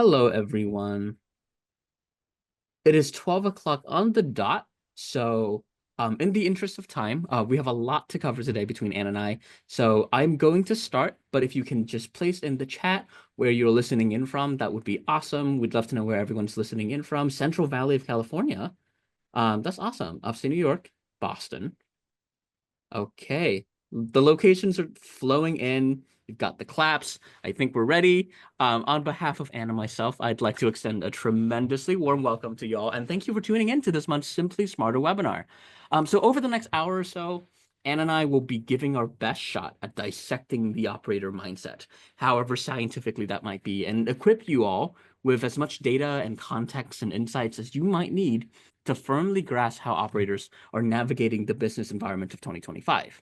Hello, everyone. It is 12 o'clock on the dot. So, in the interest of time, we have a lot to cover today between Ann and I. So, I'm going to start, but if you can just place in the chat where you're listening in from, that would be awesome. We'd love to know where everyone's listening in from. Central Valley of California. That's awesome. Upstate New York, Boston. Okay. The locations are flowing in. We've got the claps. I think we're ready. On behalf of Anna and myself, I'd like to extend a tremendously warm welcome to y'all, and thank you for tuning in to this month's Simply Smarter webinar. So over the next hour or so, Anna and I will be giving our best shot at dissecting the operator mindset, however scientifically that might be, and equip you all with as much data and context and insights as you might need to firmly grasp how operators are navigating the business environment of 2025.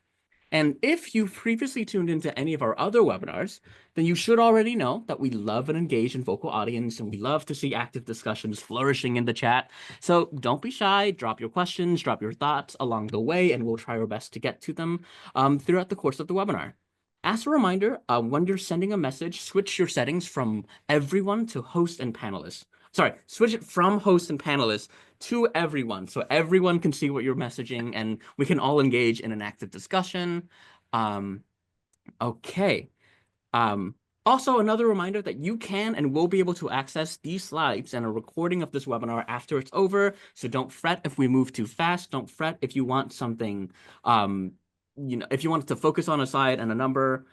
And if you've previously tuned into any of our other webinars, then you should already know that we love an engaged and vocal audience, and we love to see active discussions flourishing in the chat. So don't be shy, drop your questions, drop your thoughts along the way, and we'll try our best to get to them throughout the course of the webinar. As a reminder, when you're sending a message, switch your settings from everyone to host and panelists. Sorry, switch it from host and panelists to everyone, so everyone can see what you're messaging and we can all engage in an active discussion. Um, okay. Um, Also, another reminder that you can and will be able to access these slides and a recording of this webinar after it's over. So don't fret if we move too fast. Don't fret if you want something, if you want to focus on a slide and a number.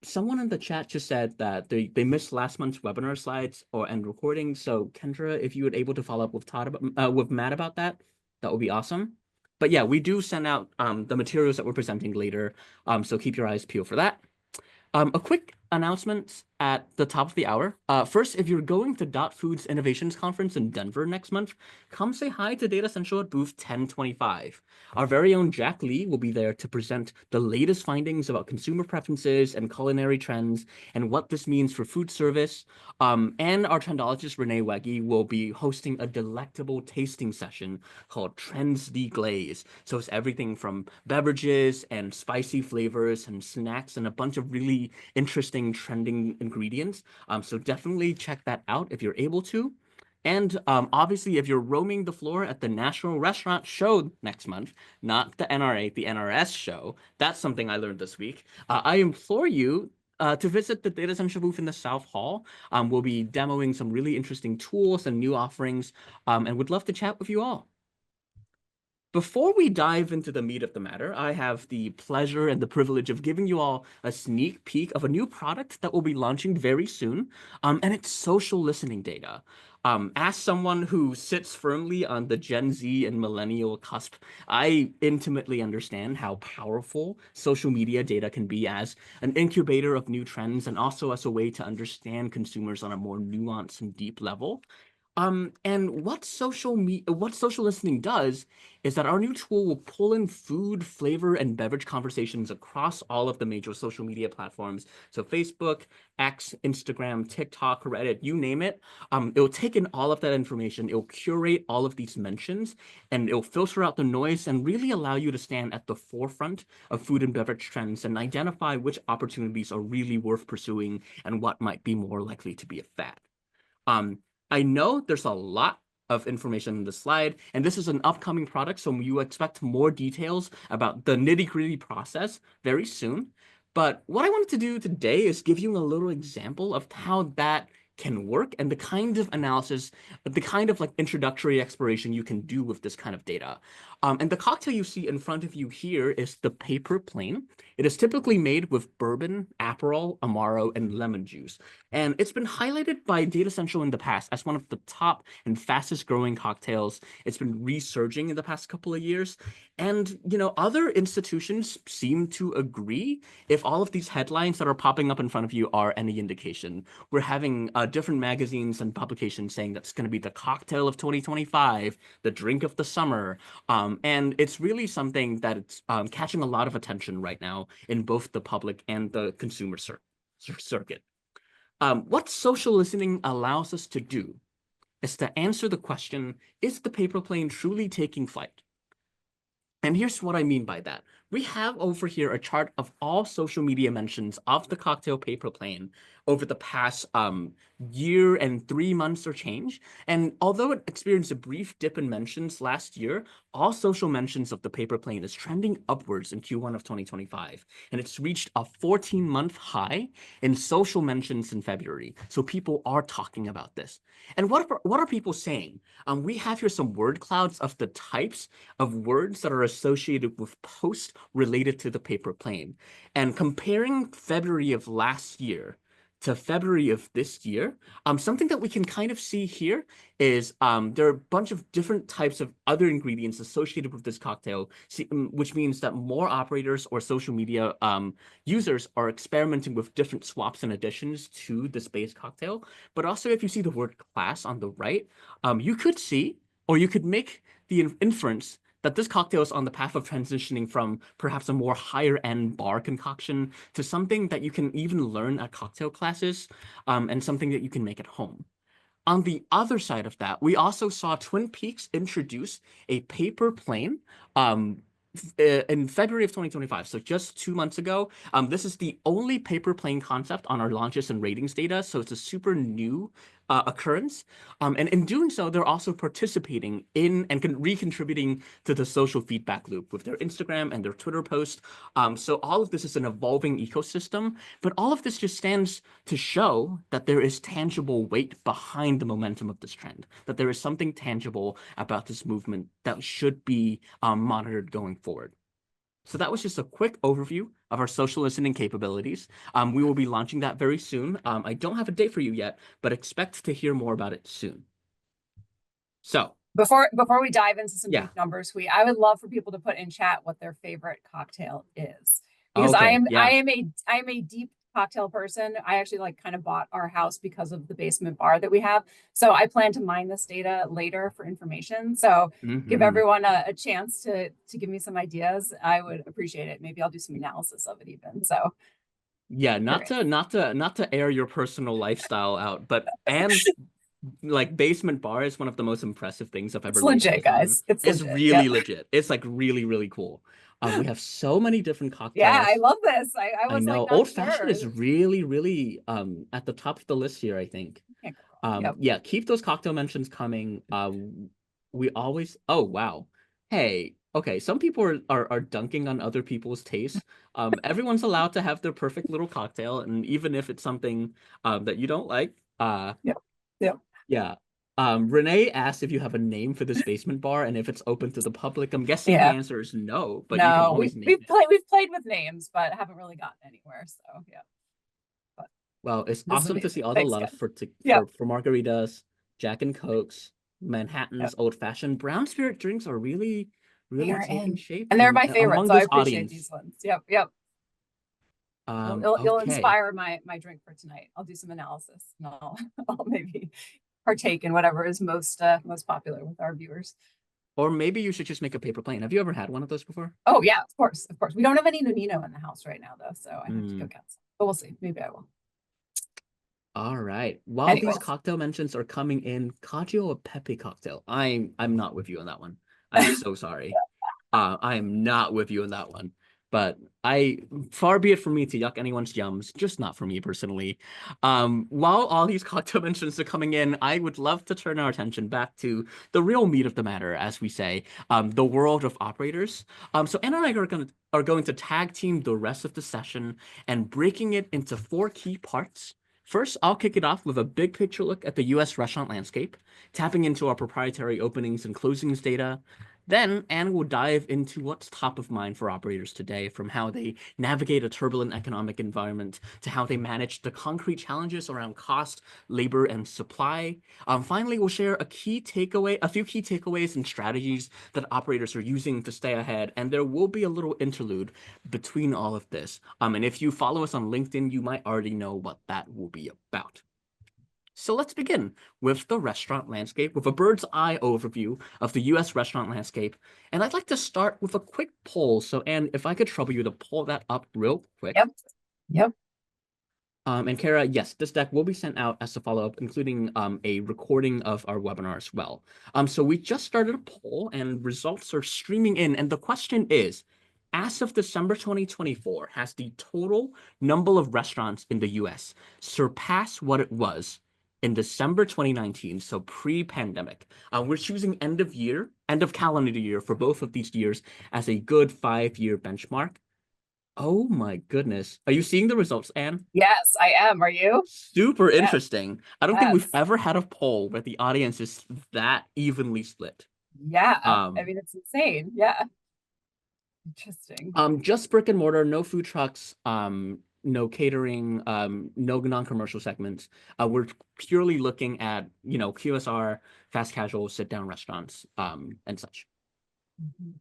Someone in the chat just said that they missed last month's webinar slides and recordings. So Kendra, if you would able to follow up with with Matt about that, that would be awesome. But yeah, we do send out the materials that we're presenting later. So keep your eyes peeled for that. A quick announcement at the top of the hour. First, if you're going to Dot Foods Innovations Conference in Denver next month, come say hi to Data Central at booth 1025. Our very own Jack Lee will be there to present the latest findings about consumer preferences and culinary trends and what this means for food service. And our trendologist Renee Wegge will be hosting a delectable tasting session called Trends Deglaze. So it's everything from beverages and spicy flavors and snacks and a bunch of really interesting trending ingredients. So definitely check that out if you're able to. And obviously, if you're roaming the floor at the National Restaurant Show next month, not the NRA, the NRS show, that's something I learned this week. I implore you to visit the Data Central booth in the South Hall. We'll be demoing some really interesting tools and new offerings, and would love to chat with you all. Before we dive into the meat of the matter, I have the pleasure and the privilege of giving you all a sneak peek of a new product that will be launching very soon, and it's social listening data. As someone who sits firmly on the Gen Z and millennial cusp, I intimately understand how powerful social media data can be as an incubator of new trends and also as a way to understand consumers on a more nuanced and deep level. And what social listening does is that our new tool will pull in food, flavor, and beverage conversations across all of the major social media platforms. So Facebook, X, Instagram, TikTok, Reddit, you name it. It'll take in all of that information. It'll curate all of these mentions, and it'll filter out the noise and really allow you to stand at the forefront of food and beverage trends and identify which opportunities are really worth pursuing and what might be more likely to be a fad. I know there's a lot of information in the slide, and this is an upcoming product, so you expect more details about the nitty-gritty process very soon. But what I wanted to do today is give you a little example of how that can work and the kind of analysis, the kind of like introductory exploration you can do with this kind of data. And the cocktail you see in front of you here is the Paper Plane. It is typically made with bourbon, Aperol, Amaro, and lemon juice. And it's been highlighted by Data Central in the past as one of the top and fastest growing cocktails. It's been resurging in the past couple of years. And, other institutions seem to agree. If all of these headlines that are popping up in front of you are any indication, we're having different magazines and publications saying that's going to be the cocktail of 2025, the drink of the summer. And it's really something that it's catching a lot of attention right now in both the public and the consumer circuit. What social listening allows us to do is to answer the question, is the paper plane truly taking flight? And here's what I mean by that. we have over here a chart of all social media mentions of the cocktail paper plane over the past year and 3 months or change. And although it experienced a brief dip in mentions last year, all social mentions of the paper plane is trending upwards in Q1 of 2025. And it's reached a 14-month high in social mentions in February. So people are talking about this. And what are people saying? We have here some word clouds of the types of words that are associated with posts related to the paper plane. And comparing February of last year to February of this year, something that we can kind of see here is there are a bunch of different types of other ingredients associated with this cocktail, which means that more operators or social media users are experimenting with different swaps and additions to this base cocktail. But also, if you see the word class on the right, you could see, or you could make the inference that this cocktail is on the path of transitioning from perhaps a more higher end bar concoction to something that you can even learn at cocktail classes, and something that you can make at home. On the other side of that, we also saw Twin Peaks introduce a paper plane in February of 2025, so just 2 months ago. This is the only paper plane concept on our launches and ratings data, so it's a super new occurrence. And in doing so, they're also participating in and recontributing to the social feedback loop with their Instagram and their Twitter posts. So all of this is an evolving ecosystem, but all of this just stands to show that there is tangible weight behind the momentum of this trend, that there is something tangible about this movement that should be monitored going forward. So that was just a quick overview of our social listening capabilities. We will be launching that very soon. I don't have a date for you yet, but expect to hear more about it soon. So before we dive into some yeah. deep numbers, I would love for people to put in chat what their favorite cocktail is, because Okay, I am a deep cocktail person. I actually kind of bought our house because of the basement bar that we have. So I plan to mine this data later for information. So give everyone a chance to give me some ideas. I would appreciate it. Maybe I'll do some analysis of it even. So yeah, not to air your personal lifestyle out, but Anne's basement bar is one of the most impressive things I've ever laid eyes on. It's legit. really Yep. legit. It's really, really cool. We have so many different Yeah, I cocktails. love this. I I was know. not Old fashioned sure. is really, really at the top of the list here, I think. Can't go wrong. Yep. Yeah, keep those cocktail mentions coming. We always, oh wow. Hey, okay, some people are dunking on other people's tastes. Everyone's allowed to have their perfect little cocktail, and even if it's something that you don't like, Yep. Yep. yeah. Renee asked if you have a name for this basement bar and if it's open to the public. I'm guessing the Yeah. answer is no, but you can No, always name it. we've played with names, but haven't really gotten anywhere. So yeah. But Well, it's this is awesome to amazing. see all the Thanks, love Ken. for Yep. margaritas, Jack and Cokes, Manhattans, Yep. old fashioned. Brown spirit drinks are really, They really are taking in, shape and they're my favorite, among so I this appreciate these audience. ones. Yep. Yep. You'll Okay. inspire my drink for tonight. I'll do some analysis and I'll maybe partake in whatever is most popular with our viewers. Or maybe you should just make a paper plane. Have you ever had one of those before? Oh yeah, of course, of course. We don't have any Nonino in the house right now though, so I have to go get some. But we'll see. Maybe I will. All right. While these Anyways. cocktail mentions are coming in, Cacio or Pepe cocktail. I'm not with you on that one. I'm so sorry. I am not with you on that one. But far be it from me to yuck anyone's yums, just not for me personally. While all these cocktail mentions are coming in, I would love to turn our attention back to the real meat of the matter, as we say, the world of operators. So Anna and I are going to tag team the rest of the session and breaking it into 4 key parts. First, I'll kick it off with a big picture look at the US restaurant landscape, tapping into our proprietary openings and closings data. Then Anne will dive into what's top of mind for operators today, from how they navigate a turbulent economic environment to how they manage the concrete challenges around cost, labor, and supply. Finally, we'll share a few key takeaways and strategies that operators are using to stay ahead, and there will be a little interlude between all of this. And if you follow us on LinkedIn, you might already know what that will be about. So let's begin with the restaurant landscape, with a bird's eye overview of the US restaurant landscape. And I'd like to start with a quick poll. So, Anne, if I could trouble you to pull that up real quick. Yep. Yep. And Kara, yes, this deck will be sent out as a follow-up, including a recording of our webinar as well. So we just started a poll and results are streaming in. And the question is, as of December 2024, has the total number of restaurants in the US surpassed what it was in December 2019, so pre-pandemic? We're choosing end of year, end of calendar year for both of these years as a good 5-year benchmark. Oh my goodness. Are you seeing the results, Anne? Yes, I am. Are you? Super Yes. interesting. I don't think we've Yes. ever had a poll where the audience is that evenly split. Yeah. I Um, mean, it's insane. Yeah. Interesting. just brick and mortar, no food trucks, no catering, no non-commercial segments. We're purely looking at, QSR, fast casual, sit-down restaurants, and such. Mhm.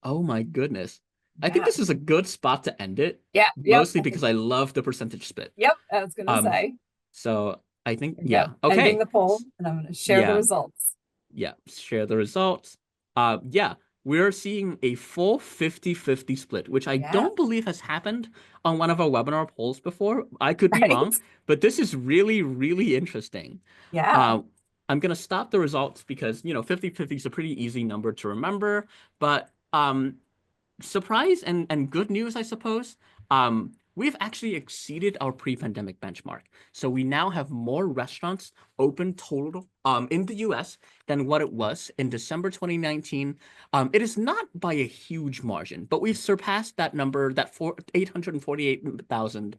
Oh my goodness. I think Yeah. this is a good spot to end it, Yeah. Yep. mostly I think, because I love the percentage split. yep. I was going to Um, say, so I think, here we yeah, go. Ending okay. the poll, and I'm going to share the Yeah. results. Yeah, share the results. Yeah, we're seeing a full 50-50 split, which I Yeah. don't believe has happened on one of our webinar polls before. I could be Right. wrong, but this is really, really interesting. Yeah. Uh, I'm gonna stop the results because, 50-50 is a pretty easy number to remember, but surprise and good news, I suppose. We've actually exceeded our pre-pandemic benchmark. So we now have more restaurants open total in the US than what it was in December 2019. It is not by a huge margin, but we've surpassed that number, that 848,000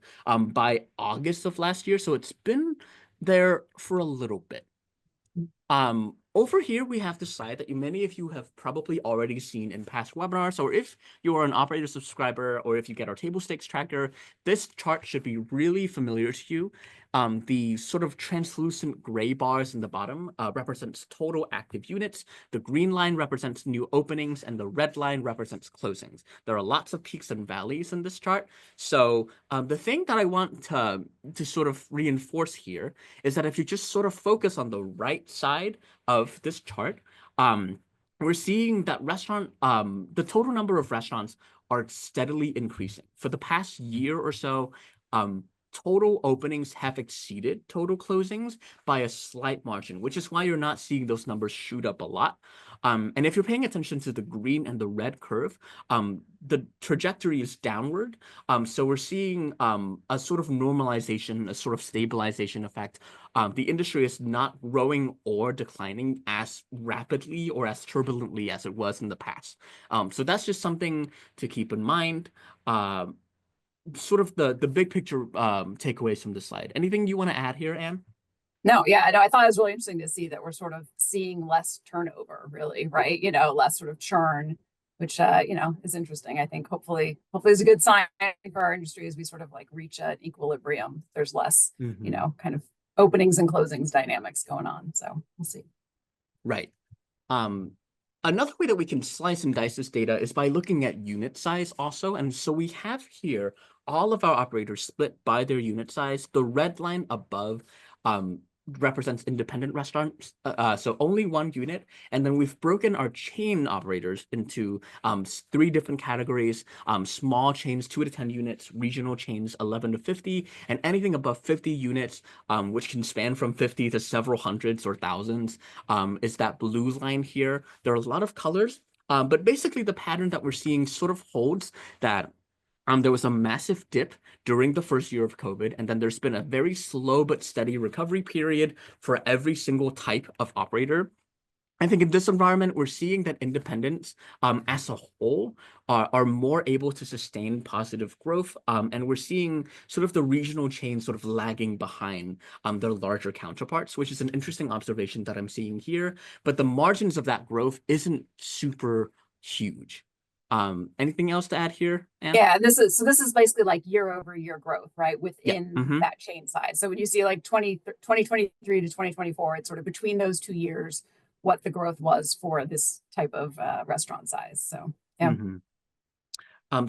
by August of last year. So it's been there for a little bit. Over here, we have the side that many of you have probably already seen in past webinars, or if you are an operator subscriber, or if you get our table stakes tracker, this chart should be really familiar to you. The sort of translucent gray bars in the bottom represents total active units. The green line represents new openings, and the red line represents closings. There are lots of peaks and valleys in this chart. So the thing that I want to sort of reinforce here is that if you just sort of focus on the right side of this chart, we're seeing that the total number of restaurants are steadily increasing. For the past year or so, total openings have exceeded total closings by a slight margin, which is why you're not seeing those numbers shoot up a lot. And if you're paying attention to the green and the red curve, the trajectory is downward. So we're seeing a sort of normalization, a sort of stabilization effect. The industry is not growing or declining as rapidly or as turbulently as it was in the past. So that's just something to keep in mind. Sort of the big picture takeaways from this slide. Anything you want to add here, Anne? No, yeah, no, I thought it was really interesting to see that we're sort of seeing less turnover, really, right? Less sort of churn, which is interesting. I think hopefully is a good sign for our industry as we sort of like reach an equilibrium. There's less, Hmm. kind of openings and closings dynamics going on. So we'll see. Right. Um, Another way that we can slice and dice this data is by looking at unit size also. And so we have here all of our operators split by their unit size. The red line above represents independent restaurants, so only one unit. And then we've broken our chain operators into 3 different categories: small chains, 2 to 10 units; regional chains, 11 to 50; and anything above 50 units, which can span from 50 to several hundreds or thousands, is that blue line here. There are a lot of colors, but basically the pattern that we're seeing sort of holds that there was a massive dip during the first year of COVID, and then there's been a very slow but steady recovery period for every single type of operator. I think in this environment, we're seeing that independents as a whole are more able to sustain positive growth. And we're seeing sort of the regional chain sort of lagging behind their larger counterparts, which is an interesting observation that I'm seeing here. But the margins of that growth isn't super huge. Anything else to add here, Anne? Yeah, this is basically like year over year growth, right? Yeah. Within that chain size. So when you see like 2023 to 2024, it's sort of between those 2 years, what the growth was for this type of restaurant size. So yeah. Mm-hmm.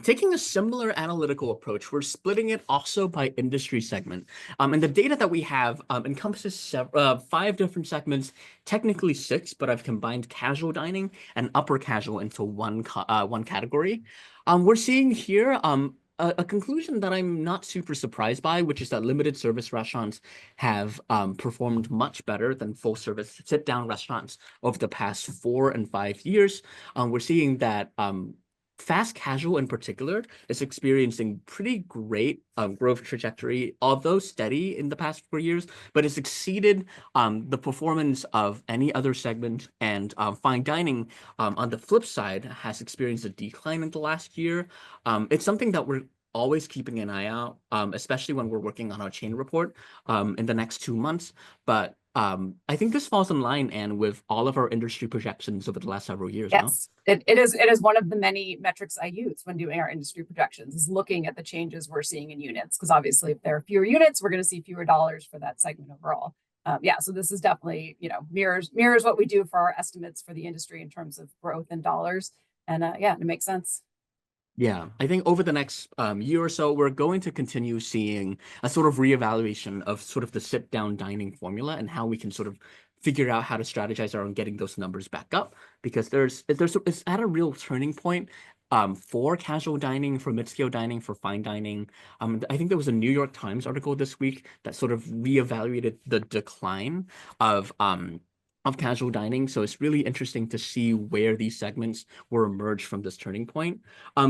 Taking a similar analytical approach, we're splitting it also by industry segment. And the data that we have encompasses 5 different segments, technically 6, but I've combined casual dining and upper casual into one category. We're seeing here a conclusion that I'm not super surprised by, which is that limited service restaurants have performed much better than full service sit-down restaurants over the past 4 and 5 years. We're seeing that fast casual in particular is experiencing pretty great growth trajectory, although steady in the past 4 years, but it's exceeded the performance of any other segment. And fine dining, on the flip side, has experienced a decline in the last year. It's something that we're always keeping an eye out, especially when we're working on our chain report in the next 2 months. But I think this falls in line and with all of our industry projections over the last several years, no? Yes, it is one of the many metrics I use when doing our industry projections, is looking at the changes we're seeing in units. Because obviously, if there are fewer units, we're going to see fewer dollars for that segment overall. Yeah, so this is definitely, mirrors what we do for our estimates for the industry in terms of growth and dollars. And yeah, it makes sense. Yeah, I think over the next year or so, we're going to continue seeing a sort of reevaluation of sort of the sit-down dining formula and how we can sort of figure out how to strategize around getting those numbers back up, because it's at a real turning point for casual dining, for mid-scale dining, for fine dining. I think there was a New York Times article this week that sort of reevaluated the decline of casual dining. So it's really interesting to see where these segments will emerge from this turning point.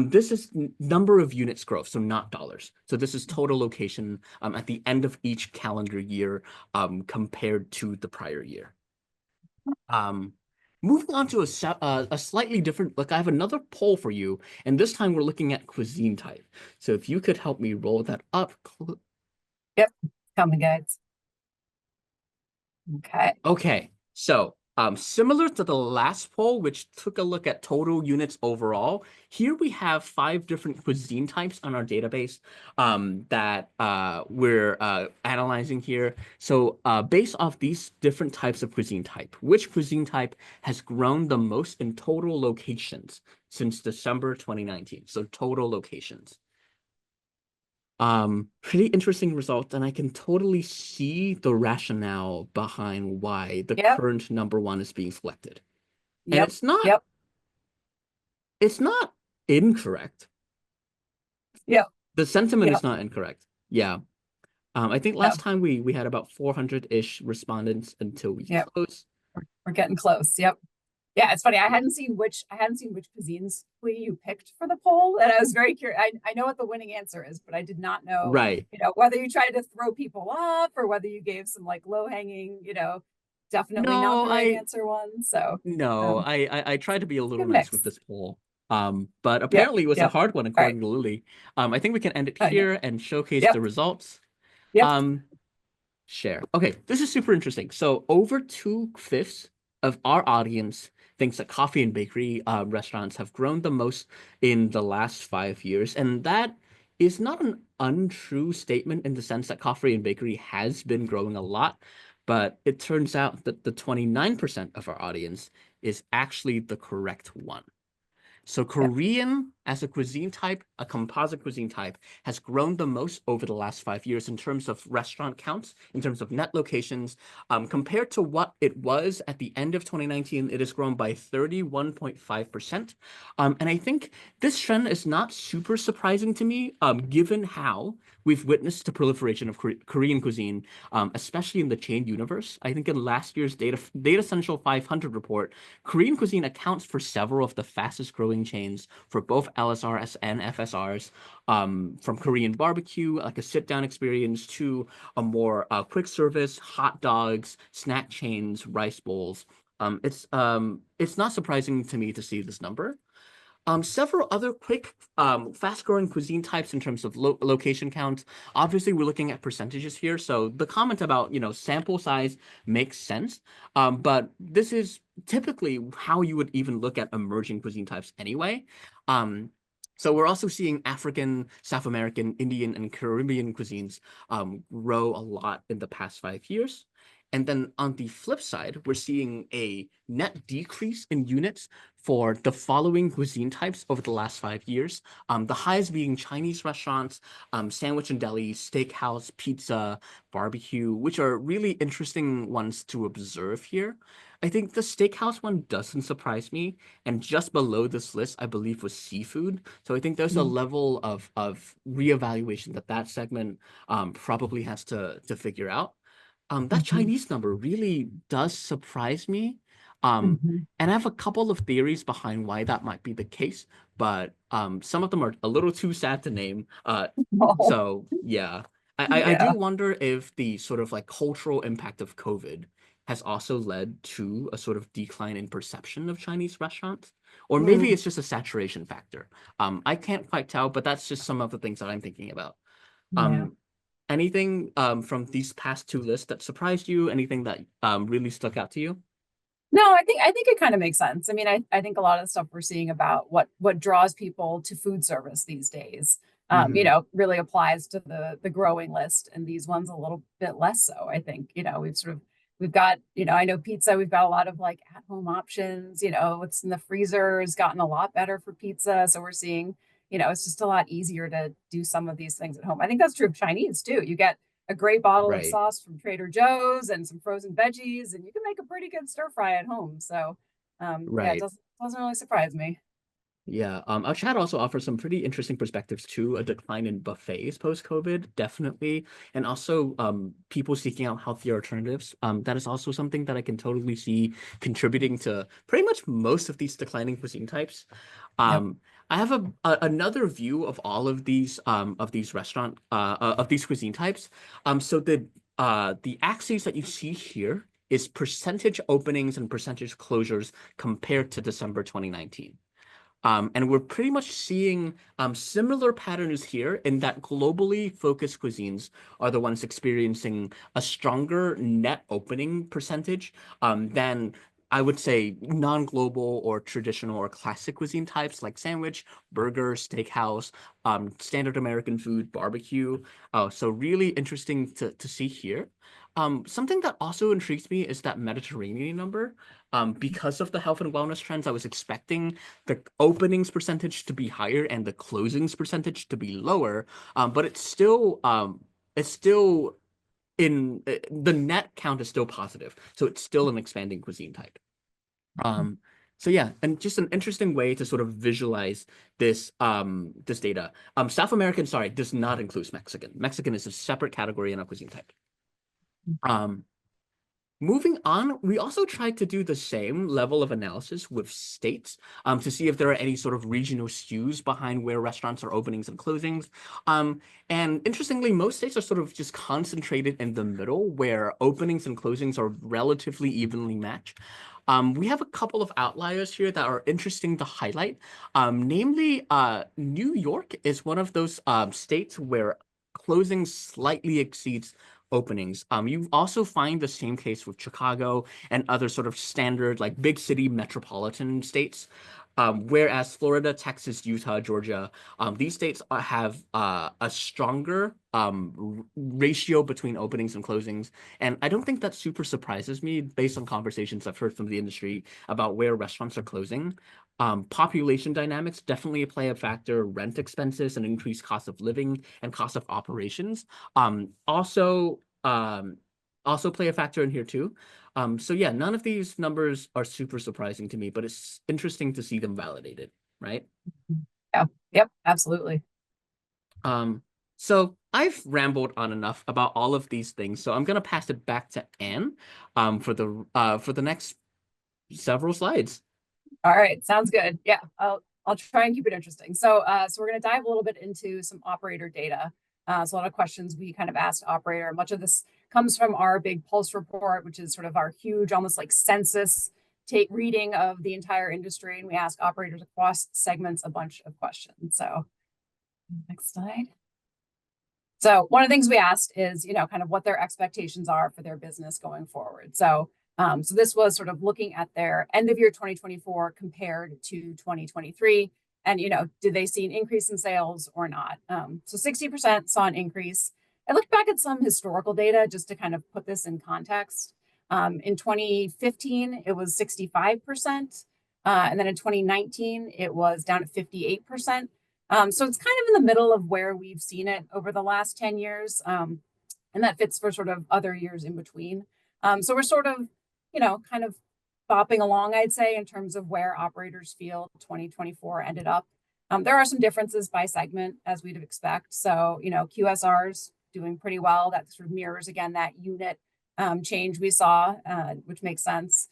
This is number of units growth, so not dollars. So this is total location at the end of each calendar year compared to the prior year. Um, Moving on to a slightly different look, I have another poll for you, and this time we're looking at cuisine type. So if you could help me roll that up. Yep, coming guides. Okay. Okay, so similar to the last poll, which took a look at total units overall, here we have 5 different cuisine types on our database that we're analyzing here. So based off these different types of cuisine type, which cuisine type has grown the most in total locations since December 2019? So total locations. Pretty interesting results, and I can totally see the rationale behind why the Yep. current number one is being selected. And Yep. Yep. it's not incorrect. Yep. The sentiment is Yep. not incorrect. Yeah. I think Yep. last time we had about 400-ish respondents until we Yep. closed. We're getting close. Yep. Yeah, it's funny. I hadn't seen which cuisines you picked for the poll, and I was very curious. I know what the winning answer is, but I did not know, Right. whether you tried to throw people off or whether you gave some like low hanging, definitely not No, the right answer one. So, no, um, I tried to be a little good nice with mix. this poll. But Yep. apparently it was a Yep. hard one All right. according to Lily. I think we can end it Yep. here and showcase Yep. the results. Yep. Um, Share. Okay, this is super interesting. So over 2/5 of our audience thinks that coffee and bakery restaurants have grown the most in the last 5 years, and that is not an untrue statement in the sense that coffee and bakery has been growing a lot, but it turns out that the 29% of our audience is actually the correct one. So Yep. Korean as a cuisine type, a composite cuisine type, has grown the most over the last 5 years in terms of restaurant counts, in terms of net locations. Compared to what it was at the end of 2019, it has grown by 31.5%. And I think this trend is not super surprising to me, given how we've witnessed the proliferation of Korean cuisine, especially in the chain universe. I think in last year's Data Central 500 report, Korean cuisine accounts for several of the fastest growing chains for both LSRs and FSRs, from Korean barbecue, like a sit down experience, to a more quick service, hot dogs, snack chains, rice bowls. It's not surprising to me to see this number. Several other quick, fast-growing cuisine types in terms of location counts. Obviously, we're looking at percentages here, so the comment about, sample size makes sense. But this is typically how you would even look at emerging cuisine types anyway. So we're also seeing African, South American, Indian, and Caribbean cuisines grow a lot in the past 5 years. And then on the flip side, we're seeing a net decrease in units for the following cuisine types over the last 5 years. The highest being Chinese restaurants, sandwich and deli, steakhouse, pizza, barbecue, which are really interesting ones to observe here. I think the steakhouse one doesn't surprise me. And just below this list, I believe, was seafood. So I think there's a Mhm. level of reevaluation that segment probably has to figure out. That Mhm. Chinese number really does surprise me. Mhm. And I have a couple of theories behind why that might be the case, but some of them are a little too sad to name. Oh, So yeah, I do yeah. wonder if the sort of like cultural impact of COVID has also led to a sort of decline in perception of Chinese restaurants, or maybe Mm, it's just a saturation factor. I can't quite tell, but that's just some of the things that I'm thinking about. yeah. Um, anything from these past two lists that surprised you? Anything that really stuck out to you? No, I think it kind of makes sense. I mean, I think a lot of the stuff we're seeing about what draws people to food service these days, Hmm. really applies to the growing list, and these ones a little bit less so. I think, we've got, I know pizza, we've got a lot of like at home options, what's in the freezer has gotten a lot better for pizza. So we're seeing, it's just a lot easier to do some of these things at home. I think that's true of Chinese too. You get a great bottle of Right, sauce from Trader Joe's and some frozen veggies, and you can make a pretty good stir fry at home. So, yeah, it right. doesn't really surprise me. Yeah, our chat also offers some pretty interesting perspectives too. A decline in buffets post-COVID, definitely, and also people seeking out healthier alternatives. That is also something that I can totally see contributing to pretty much most of these declining cuisine types. Yep. I have another view of these restaurant of these cuisine types. So the axes that you see here is percentage openings and percentage closures compared to December 2019. And we're pretty much seeing similar patterns here in that globally focused cuisines are the ones experiencing a stronger net opening percentage than I would say non-global or traditional or classic cuisine types like sandwich, burger, steakhouse, standard American food, barbecue. So really interesting to see here. Something that also intrigues me is that Mediterranean number. Because of the health and wellness trends, I was expecting the openings percentage to be higher and the closings percentage to be lower. But it's still in the net count is still positive, so it's still an expanding cuisine type. Um, so yeah, and just an interesting way to sort of visualize this data. South American, sorry, does not include Mexican. Mexican is a separate category in our cuisine type. Um, Moving on, we also tried to do the same level of analysis with states to see if there are any sort of regional skews behind where restaurants are openings and closings. And interestingly, most states are sort of just concentrated in the middle where openings and closings are relatively evenly matched. We have a couple of outliers here that are interesting to highlight. Namely, New York is one of those states where closing slightly exceeds openings. You also find the same case with Chicago and other sort of standard like big city metropolitan states. Whereas Florida, Texas, Utah, Georgia, these states have a stronger ratio between openings and closings. And I don't think that super surprises me based on conversations I've heard from the industry about where restaurants are closing. Population dynamics definitely play a factor, rent expenses and increased cost of living and cost of operations also play a factor in here too. So yeah, none of these numbers are super surprising to me, but it's interesting to see them validated, right? Yeah. Yep. Absolutely. Um, so I've rambled on enough about all of these things, so I'm gonna pass it back to Anne, for the next several slides. All right. Sounds good. Yeah. I'll try and keep it interesting. So we're going to dive a little bit into some operator data. So a lot of questions we kind of asked operator. Much of this comes from our big pulse report, which is sort of our huge, almost like census take reading of the entire industry. And we ask operators across segments a bunch of questions. So next slide. So one of the things we asked is, kind of what their expectations are for their business going forward. So this was sort of looking at their end of year 2024 compared to 2023. And, did they see an increase in sales or not? So 60% saw an increase. I looked back at some historical data just to kind of put this in context. In 2015, it was 65%. And then in 2019, it was down at 58%. So it's kind of in the middle of where we've seen it over the last 10 years. And that fits for sort of other years in between. So we're sort of, kind of bopping along, I'd say, in terms of where operators feel 2024 ended up. There are some differences by segment, as we'd expect. So, QSRs doing pretty well. That sort of mirrors, again, that unit change we saw, which makes sense.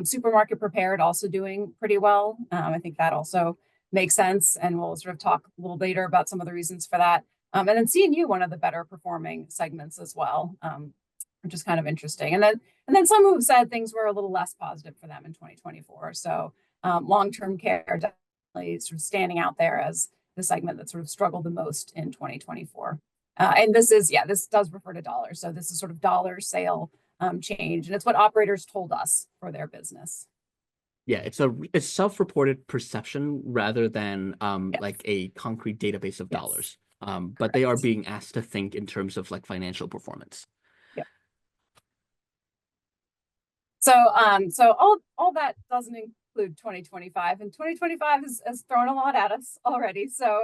Supermarket prepared also doing pretty well. I think that also makes sense, and we'll sort of talk a little later about some of the reasons for that. And then C&U, one of the better performing segments as well, which is kind of interesting. And then some who said things were a little less positive for them in 2024. So long-term care definitely sort of standing out there as the segment that sort of struggled the most in 2024. And this does refer to dollars. So this is sort of dollar sale change, and it's what operators told us for their business. Yeah, it's self-reported perception rather than Yes. like a concrete database of Yes. dollars. But they are Correct. being asked to think in terms of like financial performance. Yep. So all that doesn't include 2025, and 2025 has thrown a lot at us already. So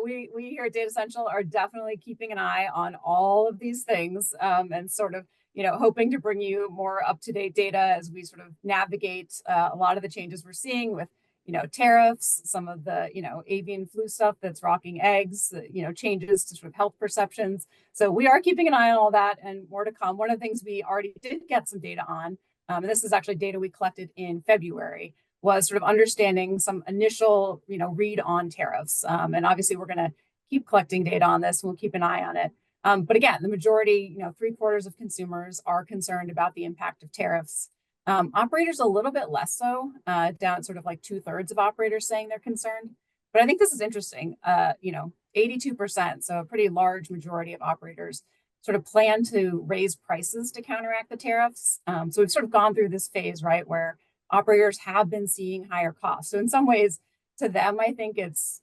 we here at Data Central are definitely keeping an eye on all of these things, and sort of hoping to bring you more up-to-date data as we sort of navigate a lot of the changes we're seeing with tariffs, some of the avian flu stuff that's rocking eggs, changes to sort of health perceptions. So we are keeping an eye on all that, and more to come. One of the things we already did get some data on, and this is actually data we collected in February, was sort of understanding some initial read on tariffs. And obviously we're going to keep collecting data on this. We'll keep an eye on it. But again, the majority, 3/4 of consumers are concerned about the impact of tariffs. Operators a little bit less so, down sort of like 2/3 of operators saying they're concerned. But I think this is interesting. 82%, so a pretty large majority of operators sort of plan to raise prices to counteract the tariffs. So we've sort of gone through this phase, right, where operators have been seeing higher costs. So in some ways, to them, I think it's,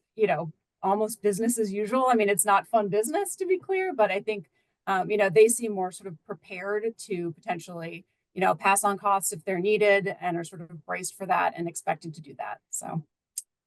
almost business as usual. I mean, it's not fun business, to be clear, but I think, they seem more sort of prepared to potentially pass on costs if they're needed, and are sort of braced for that and expected to do that. So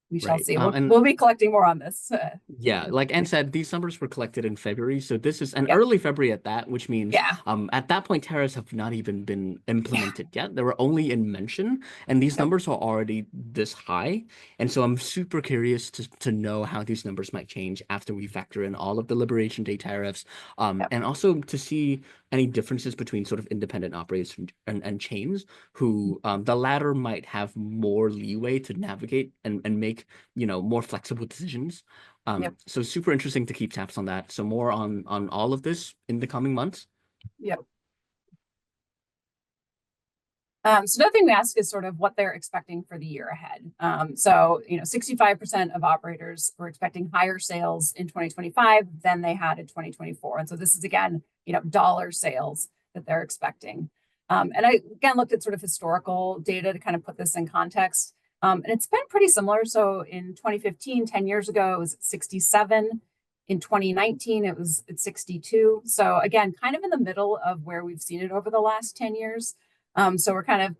we shall Right. see. And We'll be collecting more on this. yeah, like Ann said, these numbers were collected in February, so this is an Yep. early February at that, which means Yeah. at that point tariffs have not even been Yeah. implemented yet. They were only in mention, and these Yep. numbers are already this high. And so I'm super curious to know how these numbers might change after we factor in all of the Liberation Day tariffs, Yep. and also to see any differences between sort of independent operators and chains who the latter might have more leeway to navigate and make more flexible decisions. Yep. So super interesting to keep tabs on that. So more on all of this in the coming months. Yep. So another thing we ask is sort of what they're expecting for the year ahead. 65% of operators were expecting higher sales in 2025 than they had in 2024. And so this is again, dollar sales that they're expecting. And I again looked at sort of historical data to kind of put this in context. And it's been pretty similar. So in 2015, 10 years ago, it was 67. In 2019, it was at 62. So again, kind of in the middle of where we've seen it over the last 10 years. So we're kind of,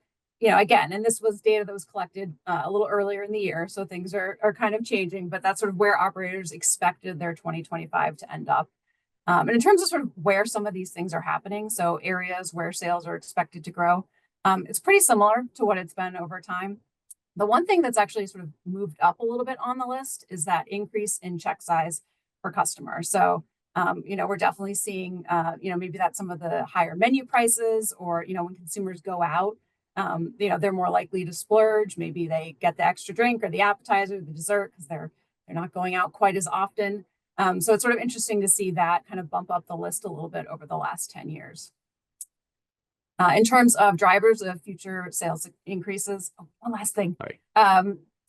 again, and this was data that was collected a little earlier in the year. So things are kind of changing, but that's sort of where operators expected their 2025 to end up. And in terms of sort of where some of these things are happening, so areas where sales are expected to grow, it's pretty similar to what it's been over time. The one thing that's actually sort of moved up a little bit on the list is that increase in check size per customer. So we're definitely seeing, maybe that's some of the higher menu prices, or, when consumers go out, they're more likely to splurge. Maybe they get the extra drink or the appetizer, the dessert, because they're not going out quite as often. So it's sort of interesting to see that kind of bump up the list a little bit over the last 10 years. In terms of drivers of future sales increases, one last thing. Sorry.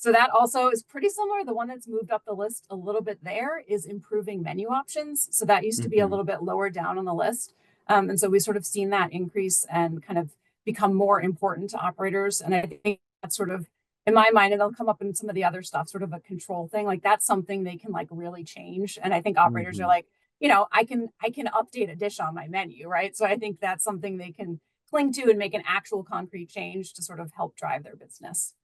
So that also is pretty similar. The one that's moved up the list a little bit there is improving menu options. So that used to be a little bit lower down on the list. And so we've sort of seen that increase and kind of become more important to operators. And I think that's sort of, in my mind, and it'll come up in some of the other stuff, sort of a control thing. Like that's something they can like really change. And I think operators are like, I can update a dish on my menu, right? So I think that's something they can cling to and make an actual concrete change to sort of help drive their business.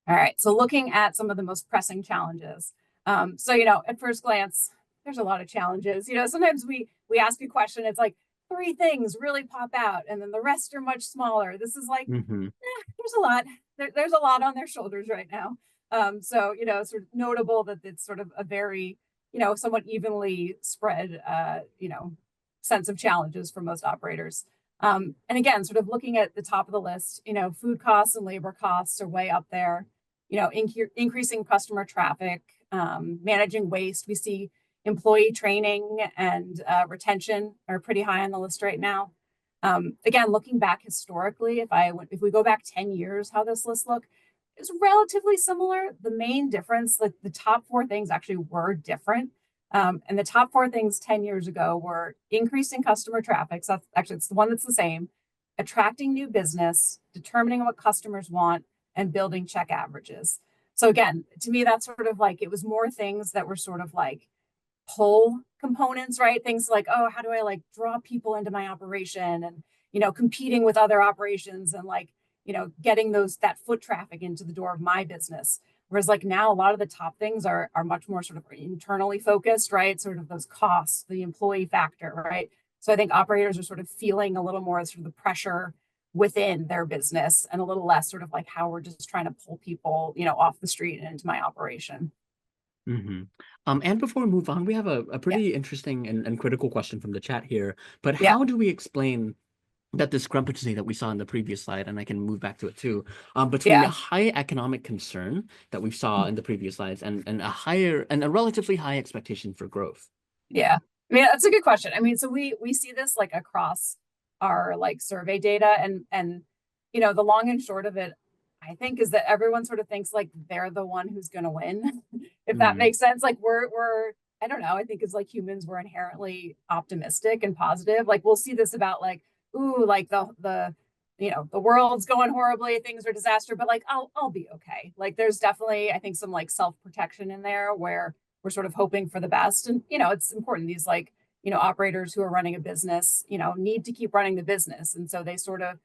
All right, so looking at some of the most pressing challenges. At first glance, there's a lot of challenges. Sometimes we ask a question, it's like 3 things really pop out, and then the rest are much smaller. This is like, there's a lot. There's a lot on their shoulders right now. Sort of notable that it's sort of a very, somewhat evenly spread, sense of challenges for most operators. And again, sort of looking at the top of the list, food costs and labor costs are way up there. Increasing customer traffic, managing waste. We see employee training and retention are pretty high on the list right now. Again, looking back historically, if we go back 10 years, how this list looked, is relatively similar. The main difference, like the top four things actually were different. And the top four things 10 years ago were increasing customer traffic. So it's the one that's the same, attracting new business, determining what customers want, and building check averages. So again, to me, that's sort of like, it was more things that were sort of like pull components, right? Things like, oh, how do I like draw people into my operation, and, competing with other operations, and like, getting that foot traffic into the door of my business. Whereas like now a lot of the top things are much more sort of internally focused, right? Sort of those costs, the employee factor, right? So I think operators are sort of feeling a little more sort of the pressure within their business, and a little less sort of like how we're just trying to pull people, off the street and into my operation. Mm-hmm. And before we move on, we have a Yeah. pretty interesting and critical question from the chat here. But Yeah. how do we explain that discrepancy that we saw in the previous slide, and I can move back to it too, between the Yeah. high economic concern that we saw in the previous slides and a relatively high expectation for growth? Yeah. I mean, that's a good question. I mean, so we see this like across our like survey data, and the long and short of it, I think, is that everyone sort of thinks like they're the one who's going to win, if that Mm-hmm. makes sense. Like we're I don't know, I think as like humans, we're inherently optimistic and positive. Like we'll see this about like, ooh, like the world's going horribly, things are disaster, but like I'll be okay. Like there's definitely, I think, some like self-protection in there where we're sort of hoping for the best. And it's important, these like operators who are running a business need to keep running the business, and so they sort of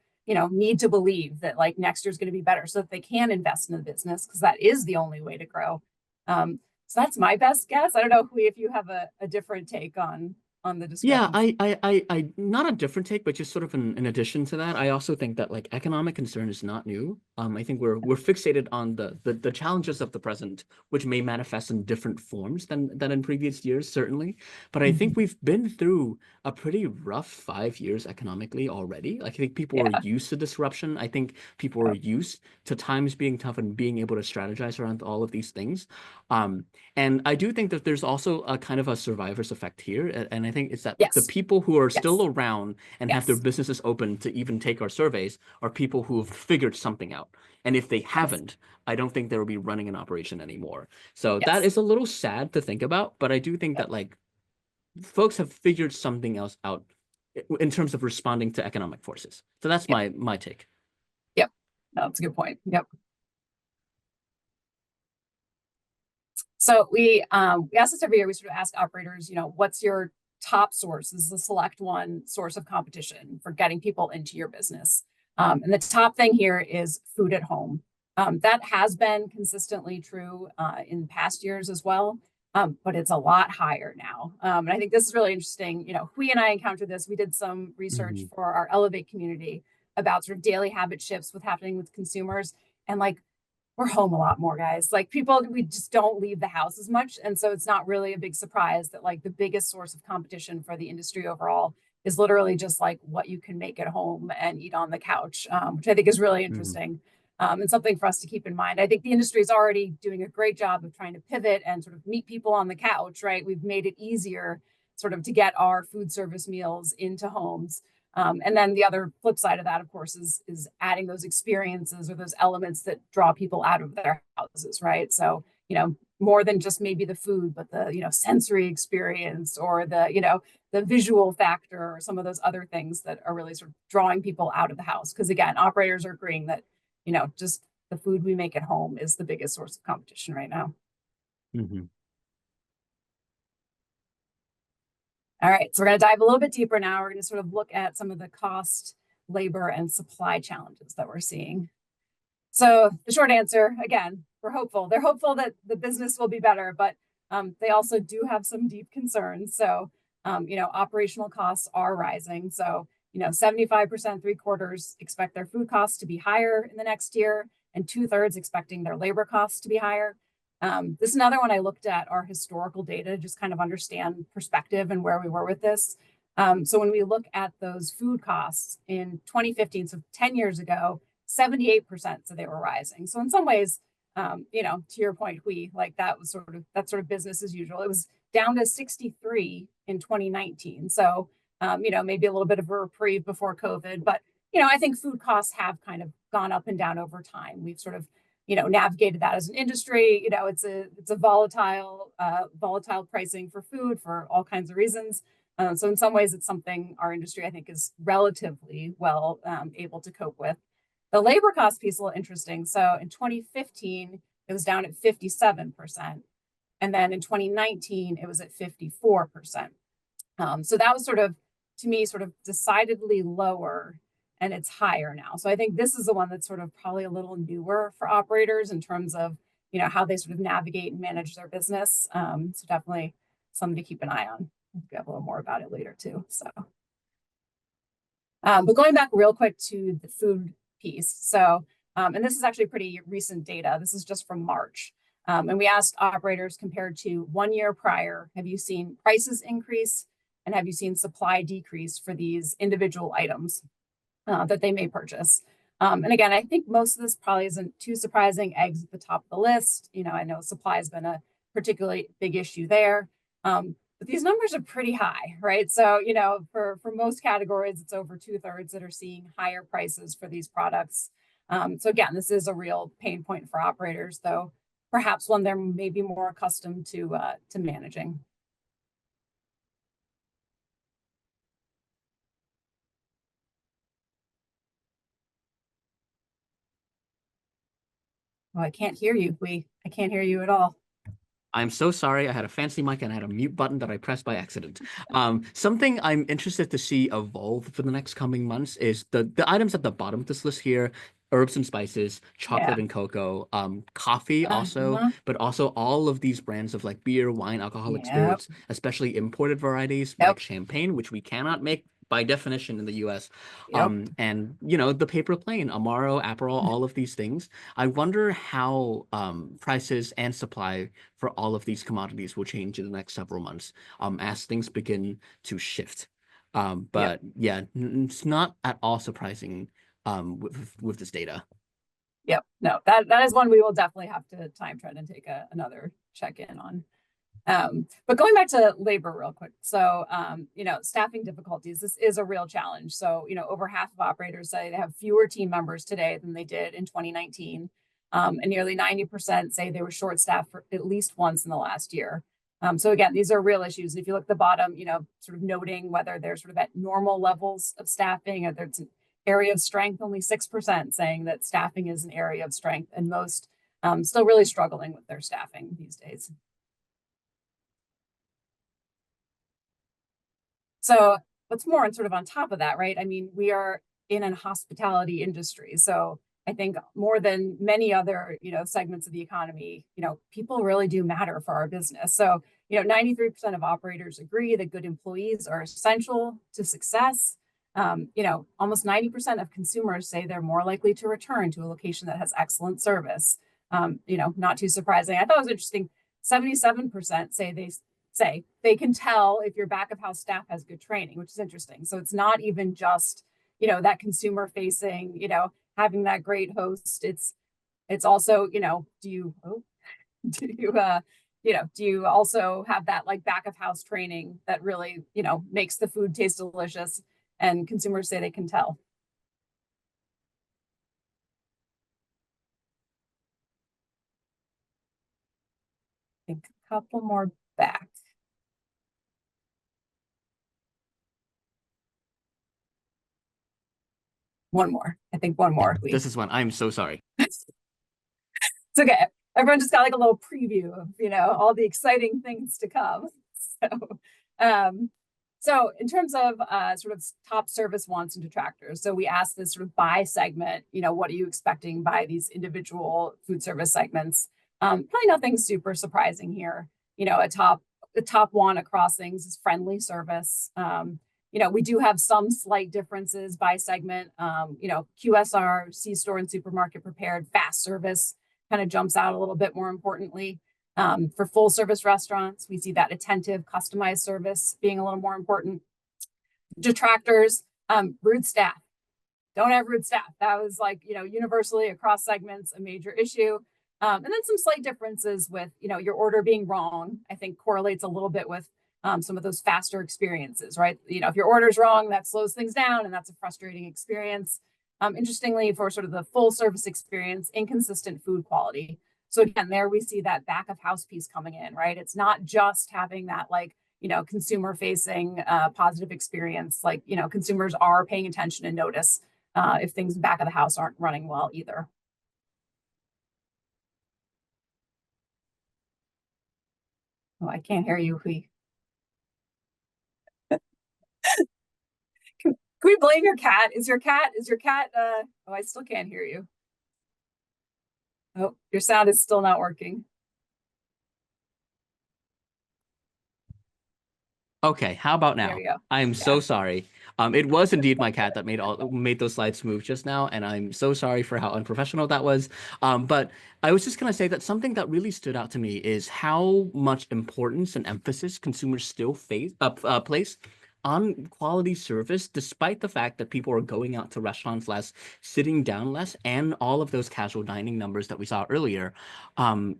need to believe that like next year's going to be better, so that they can invest in the business, because that is the only way to grow. So that's my best guess. I don't know if you have a different take on the Yeah, discrepancy. not a different take, but just sort of in addition to that, I also think that like economic concern is not new. I think we're fixated on the challenges of the present, which may manifest in different forms than in previous years, certainly. But I think Mhm. we've been through a pretty rough 5 years economically already. Like, I think people are Yeah. used to disruption. I think people are used to times being tough and being able to strategize around all of these things. Um, and I do think that there's also a kind of a survivor's effect here. And I think it's that the Yes. people who are Yes. still around and have their Yes. businesses open to even take our surveys are people who have figured something out. And if they Yes. haven't, I don't think they will be running an operation anymore. So that Yes. is a little sad to think about, but I do think Yep. that like folks have figured something else out in terms of responding to economic forces. So that's Yep. my take. Yep. No, that's a good point. Yep. So we ask this every year. We sort of ask operators, what's your top source? This is a select one source of competition for getting people into your business. And the top thing here is food at home. That has been consistently true in past years as well, but it's a lot higher now. And I think this is really interesting. Hui and I encountered this. We did some research Mhm. for our Elevate community about sort of daily habit shifts with happening with consumers, and like we're home a lot more, guys. Like people, we just don't leave the house as much. And so it's not really a big surprise that like the biggest source of competition for the industry overall is literally just like what you can make at home and eat on the couch, which I think is really Mhm. interesting, and something for us to keep in mind. I think the industry is already doing a great job of trying to pivot and sort of meet people on the couch, right? We've made it easier sort of to get our food service meals into homes. And then the other flip side of that, of course, is adding those experiences or those elements that draw people out of their houses, right? So, more than just maybe the food, but the, sensory experience, or the, the visual factor, or some of those other things that are really sort of drawing people out of the house. Because again, operators are agreeing that, just the food we make at home is the biggest source of competition right now. Mhm. All right, so we're going to dive a little bit deeper now. We're going to sort of look at some of the cost, labor, and supply challenges that we're seeing. So the short answer, again, we're hopeful. They're hopeful that the business will be better, but they also do have some deep concerns. So, operational costs are rising. So, 75%, three quarters expect their food costs to be higher in the next year, and two-thirds expecting their labor costs to be higher. This is another one I looked at our historical data, just kind of understand perspective and where we were with this. So when we look at those food costs in 2015, so 10 years ago, 78% said they were rising. So in some ways, to your point, that was sort of business as usual. It was down to 63 in 2019. So, maybe a little bit of a reprieve before COVID, but, I think food costs have kind of gone up and down over time. We've sort of, navigated that as an industry. It's a volatile pricing for food for all kinds of reasons. So in some ways, it's something our industry, I think, is relatively well able to cope with. The labor cost piece is a little interesting. So in 2015, it was down at 57%. And then in 2019, it was at 54%. So that was to me, sort of decidedly lower, and it's higher now. So I think this is the one that's sort of probably a little newer for operators in terms of, how they sort of navigate and manage their business. So definitely something to keep an eye on. We'll get a little more about it later too. So, but going back real quick to the food piece. So, and this is actually pretty recent data. This is just from March. And we asked operators compared to 1 year prior, have you seen prices increase and have you seen supply decrease for these individual items that they may purchase? And again, I think most of this probably isn't too surprising. Eggs at the top of the list. I know supply has been a particularly big issue there. But these numbers are pretty high, right? So, for most categories, it's over 2/3 that are seeing higher prices for these products. So again, this is a real pain point for operators, though perhaps one they're maybe more accustomed to managing. Oh, I can't hear you. I can't hear you at all. I'm so sorry. I had a fancy mic and I had a mute button that I pressed by accident. Something I'm interested to see evolve for the next coming months is the items at the bottom of this list here: herbs and spices, chocolate Yeah. and cocoa, coffee also, Uh-huh. but also all of these brands of like beer, wine, alcoholic Yep. spirits, especially imported varieties Yep. like champagne, which we cannot make by definition in the US. Yep. And the paper plane, Amaro, Aperol, all of these things. I wonder how prices and supply for all of these commodities will change in the next several months as things begin to shift. Yep. But yeah, it's not at all surprising with this data. Yep. No, that is one we will definitely have to time trend and take another check in on. But going back to labor real quick. So, staffing difficulties, this is a real challenge. So, over half of operators say they have fewer team members today than they did in 2019. And nearly 90% say they were short staffed for at least once in the last year. So again, these are real issues. And if you look at the bottom, sort of noting whether they're sort of at normal levels of staffing or there's an area of strength, only 6% saying that staffing is an area of strength, and most still really struggling with their staffing these days. So what's more, and sort of on top of that, right? I mean, we are in a hospitality industry. So I think more than many other, segments of the economy, people really do matter for our business. So, 93% of operators agree that good employees are essential to success. Almost 90% of consumers say they're more likely to return to a location that has excellent service. Not too surprising. I thought it was interesting. 77% say they can tell if your back of house staff has good training, which is interesting. So it's not even just, that consumer facing, having that great host. It's also, do you also have that like back of house training that really, makes the food taste delicious, and consumers say they can tell. I think a couple more back. One more. I think one more. This is one. I'm so sorry. It's okay. Everyone just got like a little preview of, all the exciting things to come. So in terms of sort of top service wants and detractors, so we asked this sort of by segment, what are you expecting by these individual food service segments? Probably nothing super surprising here. The top one across things is friendly service. We do have some slight differences by segment. QSR, C-store and supermarket prepared, fast service kind of jumps out a little bit more importantly. For full service restaurants, we see that attentive, customized service being a little more important. Detractors, rude staff. Don't have rude staff. That was like, universally across segments, a major issue. And then some slight differences with, your order being wrong, I think correlates a little bit with some of those faster experiences, right? If your order's wrong, that slows things down and that's a frustrating experience. Interestingly, for sort of the full service experience, inconsistent food quality. So again, there we see that back of house piece coming in, right? It's not just having that like, consumer facing positive experience. Like, consumers are paying attention and notice if things back of the house aren't running well either. Oh, I can't hear you. Can we blame your cat? Is your cat, oh, I still can't hear you. Oh, your sound is still not working. Okay, how about There now? you go. I am Yeah. so sorry. It was indeed my cat that made those slides move just now, and I'm so sorry for how unprofessional that was. But I was just gonna say that something that really stood out to me is how much importance and emphasis consumers still place on quality service, despite the fact that people are going out to restaurants less, sitting down less, and all of those casual dining numbers that we saw earlier.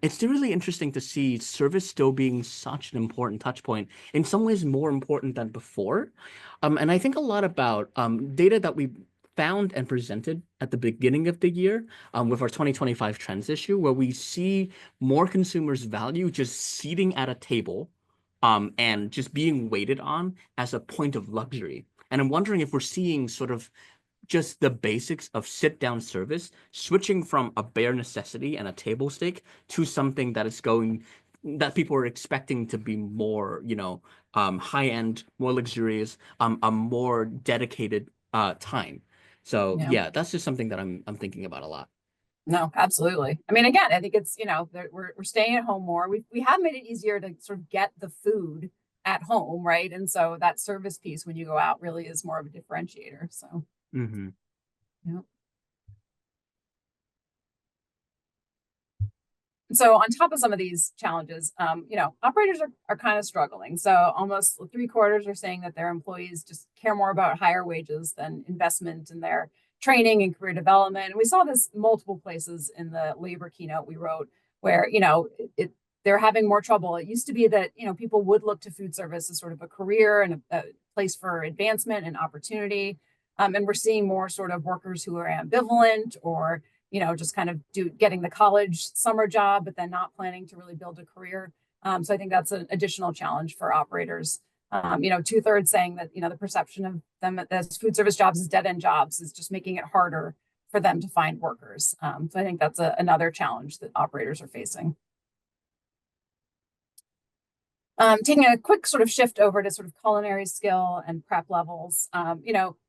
It's really interesting to see service still being such an important touch point, in some ways more important than before. And I think a lot about data that we found and presented at the beginning of the year with our 2025 trends issue, where we see more consumers value just seating at a table and just being waited on as a point of luxury. And I'm wondering if we're seeing sort of just the basics of sit down service, switching from a bare necessity and a table stake to something that is going that people are expecting to be more, high end, more luxurious, a more dedicated time. So Yeah. yeah, that's just something that I'm thinking about a lot. No, absolutely. I mean, again, I think it's, we're staying at home more. We have made it easier to sort of get the food at home, right? And so that service piece when you go out really is more of a differentiator. So, Hmm. yeah. So on top of some of these challenges, operators are kind of struggling. So almost three quarters are saying that their employees just care more about higher wages than investment in their training and career development. And we saw this multiple places in the labor keynote we wrote, where they're having more trouble. It used to be that people would look to food service as sort of a career and a place for advancement and opportunity. And we're seeing more sort of workers who are ambivalent or just kind of getting the college summer job, but then not planning to really build a career. So I think that's an additional challenge for operators. 2/3 saying that, the perception of them as food service jobs as dead end jobs is just making it harder for them to find workers. So I think that's another challenge that operators are facing. Taking a quick sort of shift over to sort of culinary skill and prep levels.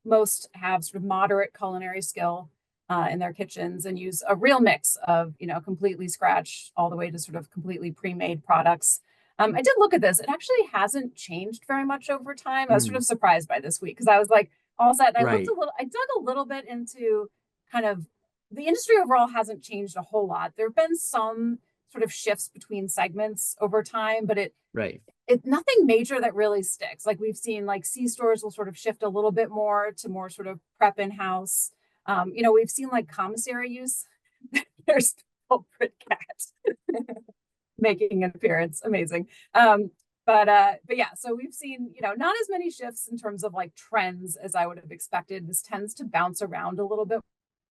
Most have sort of moderate culinary skill in their kitchens and use a real mix of, completely scratch all the way to sort of completely pre-made products. I did look at this. It actually hasn't changed very much over time. I was sort Mm, of surprised by this week because I was like, all set. And right. I dug a little bit into kind of the industry overall hasn't changed a whole lot. There have been some sort of shifts between segments over time, but Right. nothing major that really sticks. Like we've seen like C stores will sort of shift a little bit more to more sort of prep in house. We've seen like commissary use. There's culprit cat making an appearance. Amazing. But yeah, so we've seen, not as many shifts in terms of like trends as I would have expected. This tends to bounce around a little bit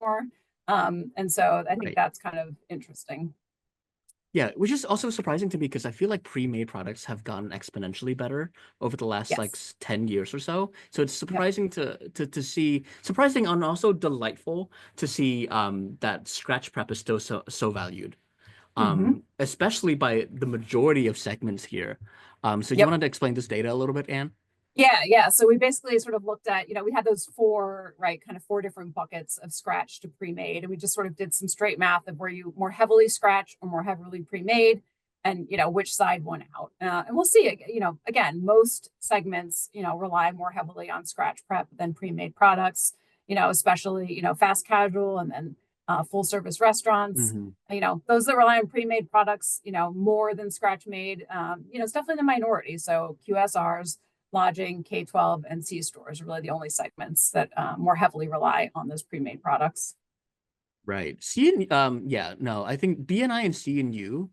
more. And so I think Right. that's kind of interesting. Yeah, which is also surprising to me because I feel like pre-made products have gotten exponentially better over the last like Yes. 10 years or so. So it's Yep. surprising to see, surprising and also delightful to see that scratch prep is still so valued. Mm-hmm. Especially by the majority of segments here. So you Yep. wanted to explain this data a little bit, Anne? Yeah. So we basically sort of looked at, we had those four, right, kind of four different buckets of scratch to pre-made. And we just sort of did some straight math of where you more heavily scratch or more heavily pre-made and, which side won out. And we'll see, again, most segments, rely more heavily on scratch prep than pre-made products, especially, fast casual and then full service restaurants. Hmm. Those that rely on pre-made products, more than scratch made, it's definitely the minority. So QSRs, lodging, K-12, and C stores are really the only segments that more heavily rely on those pre-made products. Right. C and yeah, no, I think BNI and C&U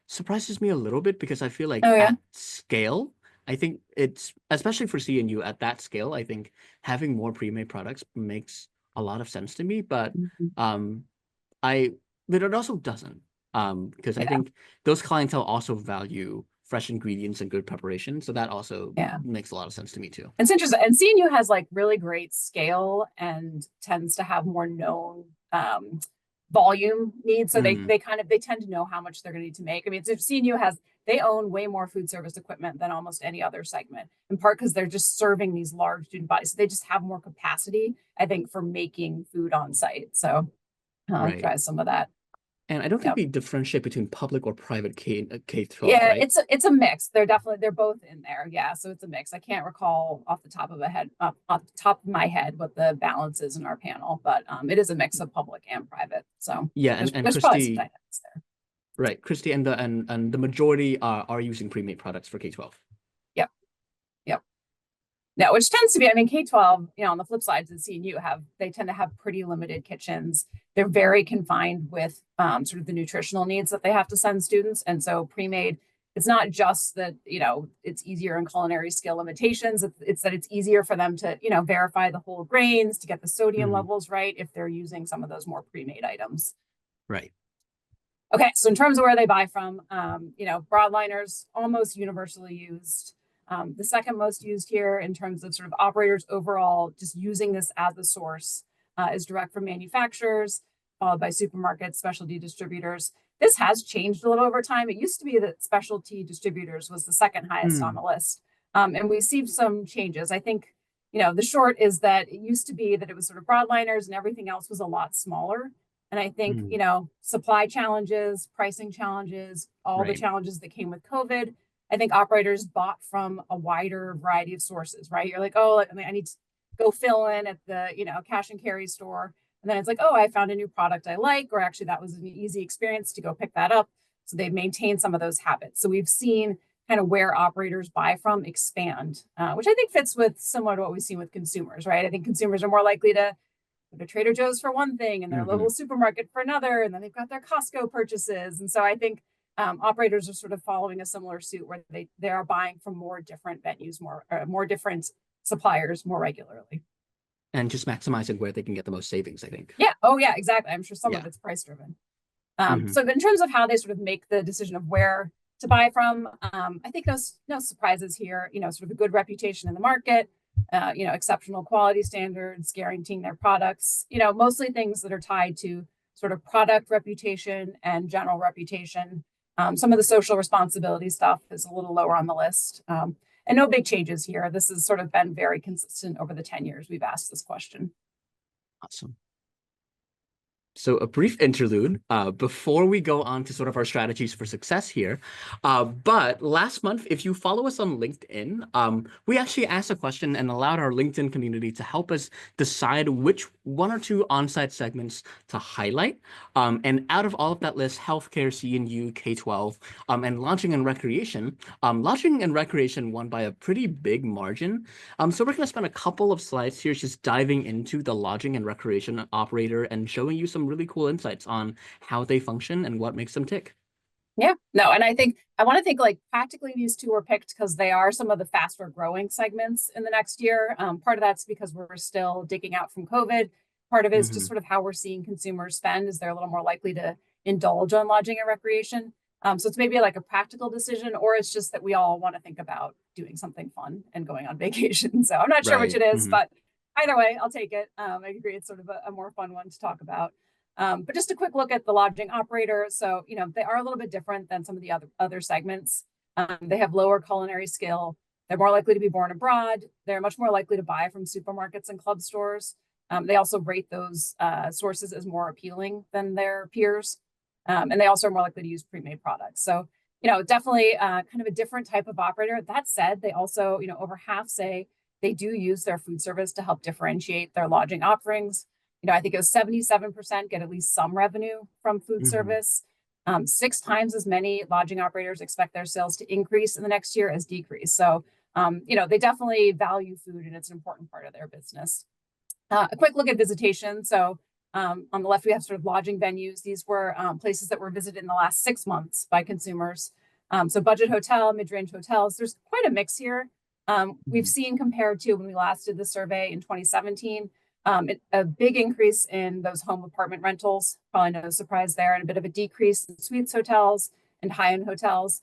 surprises me a little bit because I feel like Oh yeah. at scale, I think it's especially for C&U at that scale, I think having more pre-made products makes a lot of sense to me, but Mhm. um I but it also doesn't. Because I Yeah. think those clientele also value fresh ingredients and good preparation, so that also Yeah. makes a lot of sense to me too. It's interesting. And CNU has like really great scale and tends to have more known volume needs. So Mm, they tend to know how much they're going to need to make. I mean, if CNU has they own way more food service equipment than almost any other segment, in part because they're just serving these large student bodies. So they just have more capacity, I think, for making food on site. So right. drives some of that. And I don't think Yep. we differentiate between public or private K-12, Yeah, right? it's a mix. They're both in there. Yeah, so it's a mix. I can't recall off the top of a head off the top of my head what the balance is in our panel, but it is a mix of public and private. So Yeah, and there's probably some Christy, dynamics there. right, Christy and the majority are using pre-made products for K-12. Yep, yep. No, which tends to be, I mean, K-12, on the flip side, the CNU they tend to have pretty limited kitchens. They're very confined with sort of the nutritional needs that they have to send students. And so pre-made, it's not just that, it's easier in culinary skill limitations. It's that it's easier for them to, verify the whole grains, to get the sodium Hmm. levels right if they're using some of those more pre-made items. Right. Okay, so in terms of where they buy from, broadliners almost universally used. The second most used here in terms of sort of operators overall, just using this as a source, is direct from manufacturers, followed by supermarkets, specialty distributors. This has changed a little over time. It used to be that specialty distributors was the second highest on Mm, the list. And we see some changes. I think, the short is that it used to be that it was sort of broadliners and everything else was a lot smaller. And I think, mm, supply challenges, pricing challenges, all the right. challenges that came with COVID, I think operators bought from a wider variety of sources, right? You're like, oh, I need to go fill in at the, cash and carry store. And then it's like, oh, I found a new product I like, or actually that was an easy experience to go pick that up. So they've maintained some of those habits. So we've seen kind of where operators buy from expand, which I think fits with similar to what we've seen with consumers, right? I think consumers are more likely to go to Trader Joe's for one thing and their Hmm. local supermarket for another, and then they've got their Costco purchases. And so I think operators are sort of following a similar suit where they are buying from more different venues, more different suppliers more regularly. And just maximizing where they can get the most savings, I think. Yeah. Oh, yeah. Exactly. I'm sure some of Yeah. it's price driven. Hmm. So in terms of how they sort of make the decision of where to buy from, I think no surprises here. Sort of a good reputation in the market, exceptional quality standards, guaranteeing their products. Mostly things that are tied to sort of product reputation and general reputation. Some of the social responsibility stuff is a little lower on the list. And no big changes here. This has sort of been very consistent over the 10 years we've asked this question. Awesome. So a brief interlude before we go on to sort of our strategies for success here. But last month, if you follow us on LinkedIn, we actually asked a question and allowed our LinkedIn community to help us decide which one or two on-site segments to highlight. And out of all of that list, healthcare, C&U, K-12, and lodging and recreation won by a pretty big margin. So we're going to spend a couple of slides here just diving into the lodging and recreation operator and showing you some really cool insights on how they function and what makes them tick. Yeah, no, and I want to think like practically these two were picked because they are some of the faster growing segments in the next year. Part of that's because we're still digging out from COVID. Part of it is just Hmm. sort of how we're seeing consumers spend, is they're a little more likely to indulge on lodging and recreation. So it's maybe like a practical decision, or it's just that we all want to think about doing something fun and going on vacation. So I'm not sure which Right. it is, Hmm. but either way, I'll take it. I agree, it's sort of a more fun one to talk about. But just a quick look at the lodging operator. So, they are a little bit different than some of the other segments. They have lower culinary skill. They're more likely to be born abroad. They're much more likely to buy from supermarkets and club stores. They also rate those sources as more appealing than their peers. And they also are more likely to use pre-made products. So, definitely kind of a different type of operator. That said, they also, over half say they do use their food service to help differentiate their lodging offerings. I think it was 77% get at least some revenue from food Hmm. service. 6 times as many lodging operators expect their sales to increase in the next year as decrease. So they definitely value food and it's an important part of their business. A quick look at visitation. So on the left, we have sort of lodging venues. These were places that were visited in the last 6 months by consumers. So budget hotel, mid-range hotels, there's quite a mix here. We've seen compared to when we last did the survey in 2017, a big increase in those home apartment rentals, probably no surprise there, and a bit of a decrease in suites hotels and high-end hotels.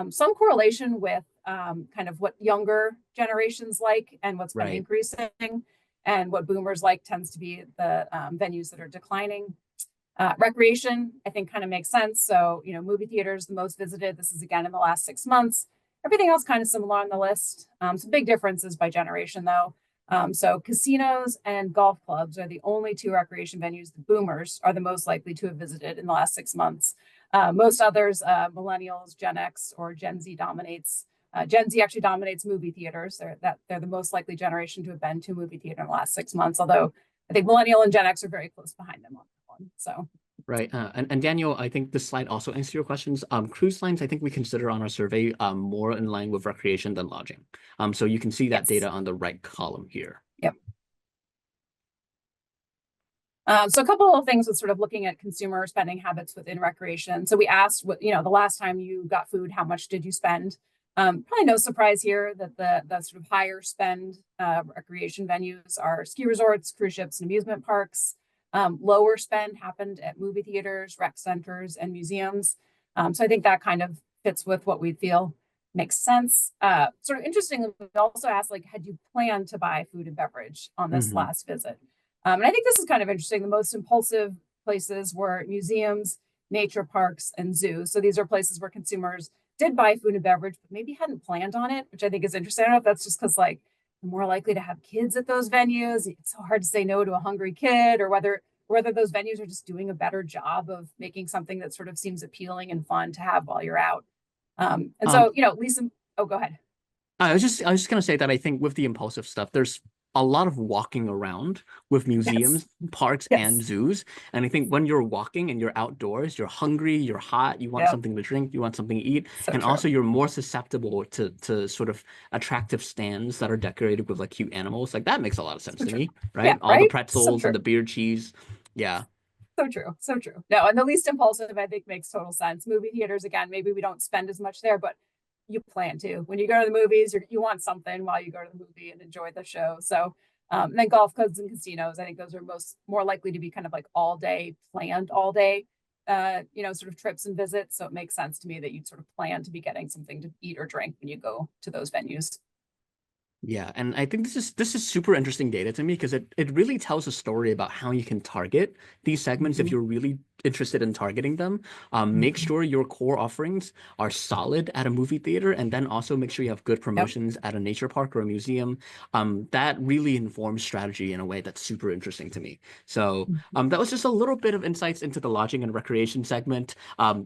Some correlation with kind of what younger generations like and what's been Right. increasing, and what boomers like tends to be the venues that are declining. Recreation, I think, kind of makes sense. So, movie theaters, the most visited. This is again in the last 6 months. Everything else kind of similar on the list. Some big differences by generation, though. So, casinos and golf clubs are the only two recreation venues the boomers are the most likely to have visited in the last 6 months. Most others, millennials, Gen X, or Gen Z dominates. Gen Z actually dominates movie theaters. They're the most likely generation to have been to a movie theater in the last 6 months, although I think millennial and Gen X are very close behind them on that one. So Right. And Daniel, I think this slide also answers your questions. Cruise lines, I think we consider on our survey more in line with recreation than lodging. So you can see that yes. data on the right column here. Yep. So a couple of things with sort of looking at consumer spending habits within recreation. So we asked the last time you got food, how much did you spend? Probably no surprise here that the sort of higher spend recreation venues are ski resorts, cruise ships, and amusement parks. Lower spend happened at movie theaters, rec centers, and museums. So I think that kind of fits with what we feel makes sense. Sort of interesting, we also asked, like, had you planned to buy food and beverage on this Hmm. last visit? And I think this is kind of interesting. The most impulsive places were museums, nature parks, and zoos. So these are places where consumers did buy food and beverage, but maybe hadn't planned on it, which I think is interesting. I don't know if that's just because like you're more likely to have kids at those venues. It's so hard to say no to a hungry kid, or whether those venues are just doing a better job of making something that sort of seems appealing and fun to have while you're out. And Um, so, Lisa, oh, go ahead. I was just gonna say that I think with the impulsive stuff, there's a lot of walking around with Yes. museums, parks, and Yes. zoos. And I think when you're walking and you're outdoors, you're hungry, you're hot, you want Yep. something to drink, you want something to eat, So and true. also you're more susceptible to sort of attractive stands that are decorated with like cute animals. Like that makes a lot of sense So to true. me, Yeah. right? All the Right. So pretzels and true. the beer cheese. Yeah. So true. So true. No, and the least impulsive, I think, makes total sense. Movie theaters, again, maybe we don't spend as much there, but you plan to. When you go to the movies, you want something while you go to the movie and enjoy the show. So, and then golf clubs and casinos, I think those are more likely to be kind of like all day, planned all day, sort of trips and visits. So it makes sense to me that you'd sort of plan to be getting something to eat or drink when you go to those venues. Yeah, and I think this is super interesting data to me because it really tells a story about how you can target these segments if Mhm. you're really interested in targeting them. Make Mhm. sure your core offerings are solid at a movie theater, and then also make sure you have good Yep. promotions at a nature park or a museum. That really informs strategy in a way that's super interesting to me. So Mhm. that was just a little bit of insights into the lodging and recreation segment.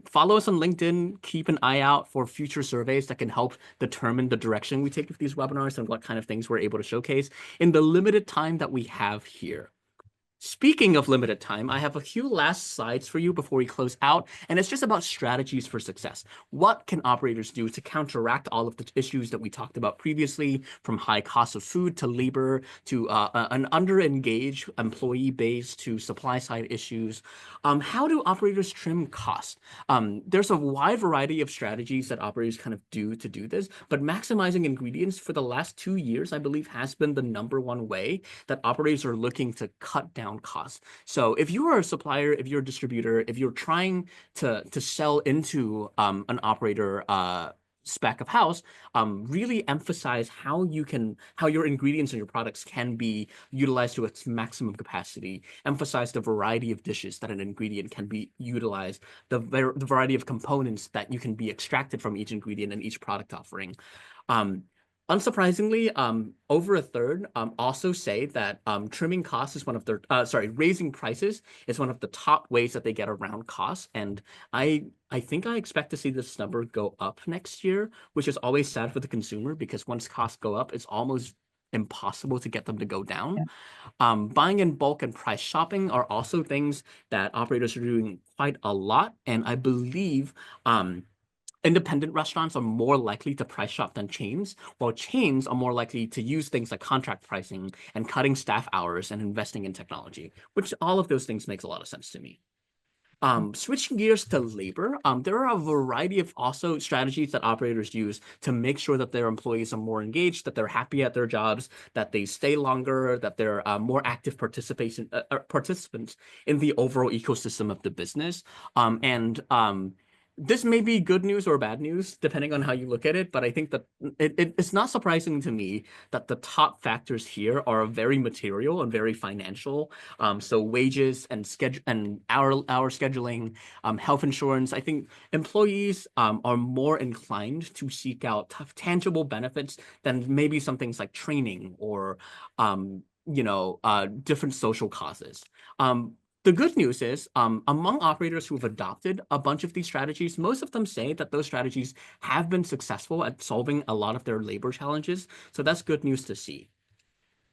Follow us on LinkedIn. Keep an eye out for future surveys that can help determine the direction we take with these webinars and what kind of things we're able to showcase in the limited time that we have here. Speaking of limited time, I have a few last slides for you before we close out, and it's just about strategies for success. What can operators do to counteract all of the issues that we talked about previously, from high cost of food to labor to an under-engaged employee base to supply side issues? How do operators trim costs? There's a wide variety of strategies that operators kind of do to do this, but maximizing ingredients for the last 2 years, I believe, has been the number one way that operators are looking to cut down costs. So if you are a supplier, if you're a distributor, if you're trying to sell into an operator spec of house, really emphasize how your ingredients and your products can be utilized to its maximum capacity. Emphasize the variety of dishes that an ingredient can be utilized, the variety of components that you can be extracted from each ingredient and each product offering. Um, Unsurprisingly, over a third also say that trimming costs is one of their, raising prices is one of the top ways that they get around costs. And I think I expect to see this number go up next year, which is always sad for the consumer because once costs go up, it's almost impossible to get them to go down. Yeah. Buying in bulk and price shopping are also things that operators are doing quite a lot. And I believe independent restaurants are more likely to price shop than chains, while chains are more likely to use things like contract pricing and cutting staff hours and investing in technology, which all of those things makes a lot of sense to me. Switching gears to labor, there are a variety of also strategies that operators use to make sure that their employees are more engaged, that they're happy at their jobs, that they stay longer, that they're more active participants in the overall ecosystem of the business. This may be good news or bad news, depending on how you look at it, but I think that it's not surprising to me that the top factors here are very material and very financial. So wages and schedule and hour scheduling, health insurance. I think employees are more inclined to seek out tangible benefits than maybe some things like training or different social causes. The good news is, among operators who have adopted a bunch of these strategies, most of them say that those strategies have been successful at solving a lot of their labor challenges. So that's good news to see.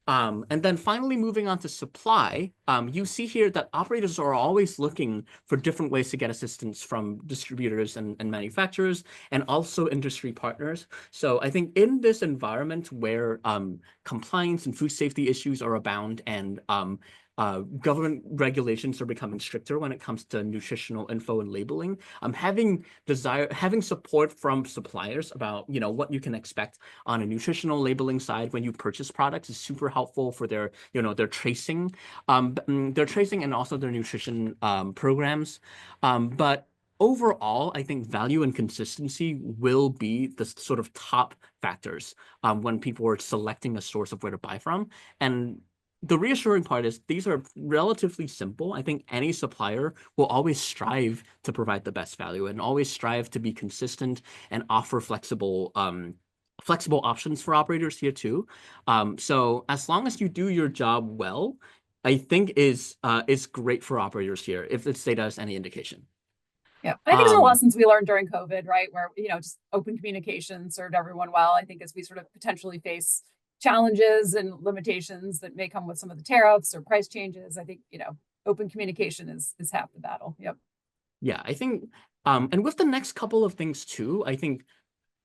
And then finally, moving on to supply, you see here that operators are always looking for different ways to get assistance from distributors and manufacturers and also industry partners. So I think in this environment where compliance and food safety issues are abound and government regulations are becoming stricter when it comes to nutritional info and labeling, having support from suppliers about what you can expect on a nutritional labeling side when you purchase products is super helpful for their tracing, and also their nutrition programs. But overall, I think value and consistency will be the sort of top factors when people are selecting a source of where to buy from. And the reassuring part is these are relatively simple. I think any supplier will always strive to provide the best value and always strive to be consistent and offer flexible options for operators here too. So as long as you do your job well, I think is great for operators here if this data is any indication. Yeah, I think those are Um, lessons we learned during COVID, right? Where, just open communication served everyone well. I think as we sort of potentially face challenges and limitations that may come with some of the tariffs or price changes, I think, open communication is half the battle. Yep. yeah, I think, and with the next couple of things too, I think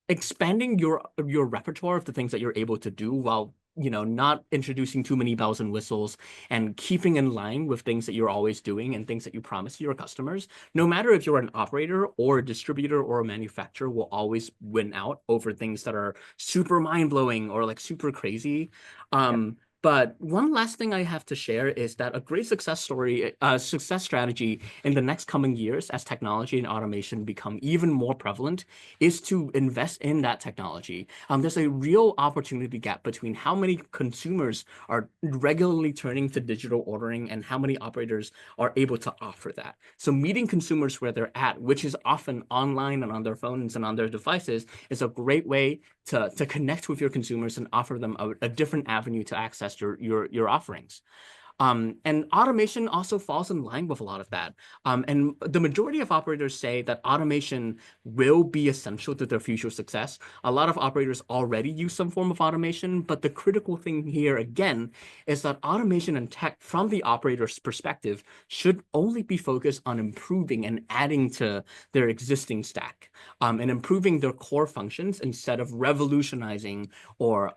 expanding your repertoire of the things that you're able to do while not introducing too many bells and whistles and keeping in line with things that you're always doing and things that you promise to your customers, no matter if you're an operator or a distributor or a manufacturer, will always win out over things that are super mind-blowing or like super crazy. Yep. But one last thing I have to share is that a great success strategy in the next coming years as technology and automation become even more prevalent is to invest in that technology. There's a real opportunity gap between how many consumers are regularly turning to digital ordering and how many operators are able to offer that. So meeting consumers where they're at, which is often online and on their phones and on their devices, is a great way to connect with your consumers and offer them a different avenue to access your offerings. And automation also falls in line with a lot of that. And the majority of operators say that automation will be essential to their future success. A lot of operators already use some form of automation, but the critical thing here again is that automation and tech from the operator's perspective should only be focused on improving and adding to their existing stack, and improving their core functions instead of revolutionizing or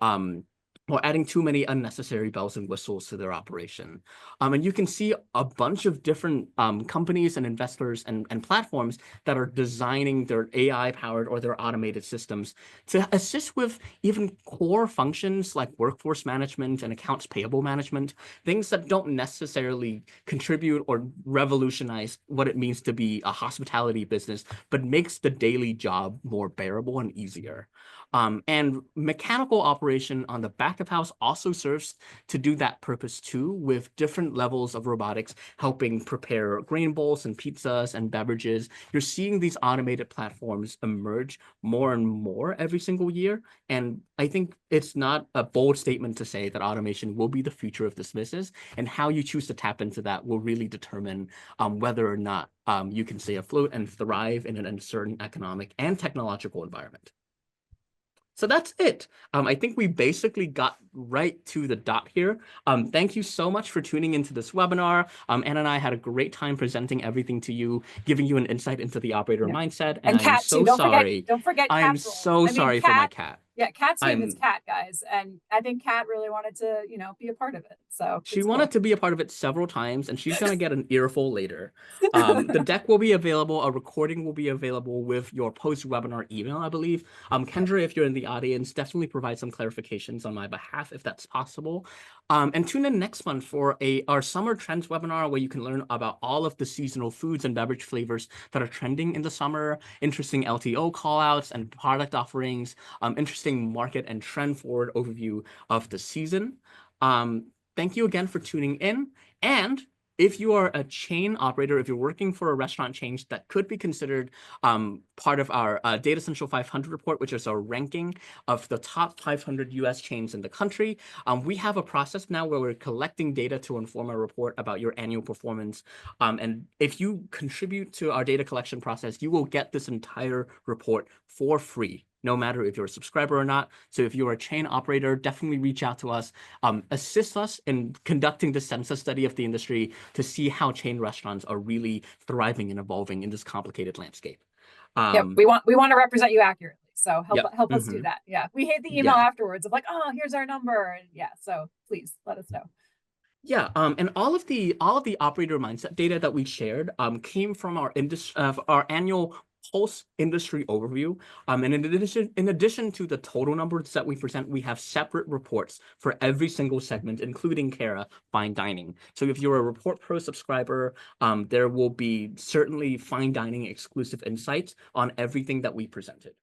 adding too many unnecessary bells and whistles to their operation. And you can see a bunch of different companies and investors and platforms that are designing their AI-powered or their automated systems to assist with even core functions like workforce management and accounts payable management, things that don't necessarily contribute or revolutionize what it means to be a hospitality business, but makes the daily job more bearable and easier. And mechanical operation on the back of house also serves to do that purpose too, with different levels of robotics helping prepare grain bowls and pizzas and beverages. You're seeing these automated platforms emerge more and more every single year. And I think it's not a bold statement to say that automation will be the future of this business, and how you choose to tap into that will really determine whether or not you can stay afloat and thrive in an uncertain economic and technological environment. So that's it. I think we basically got right to the dot here. Thank you so much for tuning into this webinar. Anna and I had a great time presenting everything to you, giving you an insight into the operator Yeah. mindset. And And I am Cat too. so sorry. Don't forget I am Cat's role. so I mean, sorry for my Cat, cat. yeah, Cat's name is I'm Cat, guys. And I think Cat really wanted to, be a part of it. So She it's wanted cool. to be a part of it several times, and she's gonna get an earful later. The deck will be available, a recording will be available with your post-webinar email, I believe. Yep. Kendra, if you're in the audience, definitely provide some clarifications on my behalf if that's possible. And tune in next month for our summer trends webinar where you can learn about all of the seasonal foods and beverage flavors that are trending in the summer, interesting LTO callouts and product offerings, interesting market and trend forward overview of the season. Thank you again for tuning in. And if you are a chain operator, if you're working for a restaurant chain that could be considered part of our Data Central 500 report, which is our ranking of the top 500 US chains in the country, we have a process now where we're collecting data to inform a report about your annual performance. And if you contribute to our data collection process, you will get this entire report for free, no matter if you're a subscriber or not. So if you're a chain operator, definitely reach out to us. Assist us in conducting the census study of the industry to see how chain restaurants are really thriving and evolving in this complicated landscape. Yep. Um, We want to represent you accurately. So yeah. help us do that. Yeah. We hate the email Yeah. afterwards of like, oh, here's our number. And yeah. So please let us know. Yeah, and all of the operator mindset data that we shared came from our annual Pulse industry overview. And in addition to the total numbers that we present, we have separate reports for every single segment, including Cara Fine Dining. So if you're a Report Pro subscriber, there will be certainly fine dining exclusive insights on everything that we presented.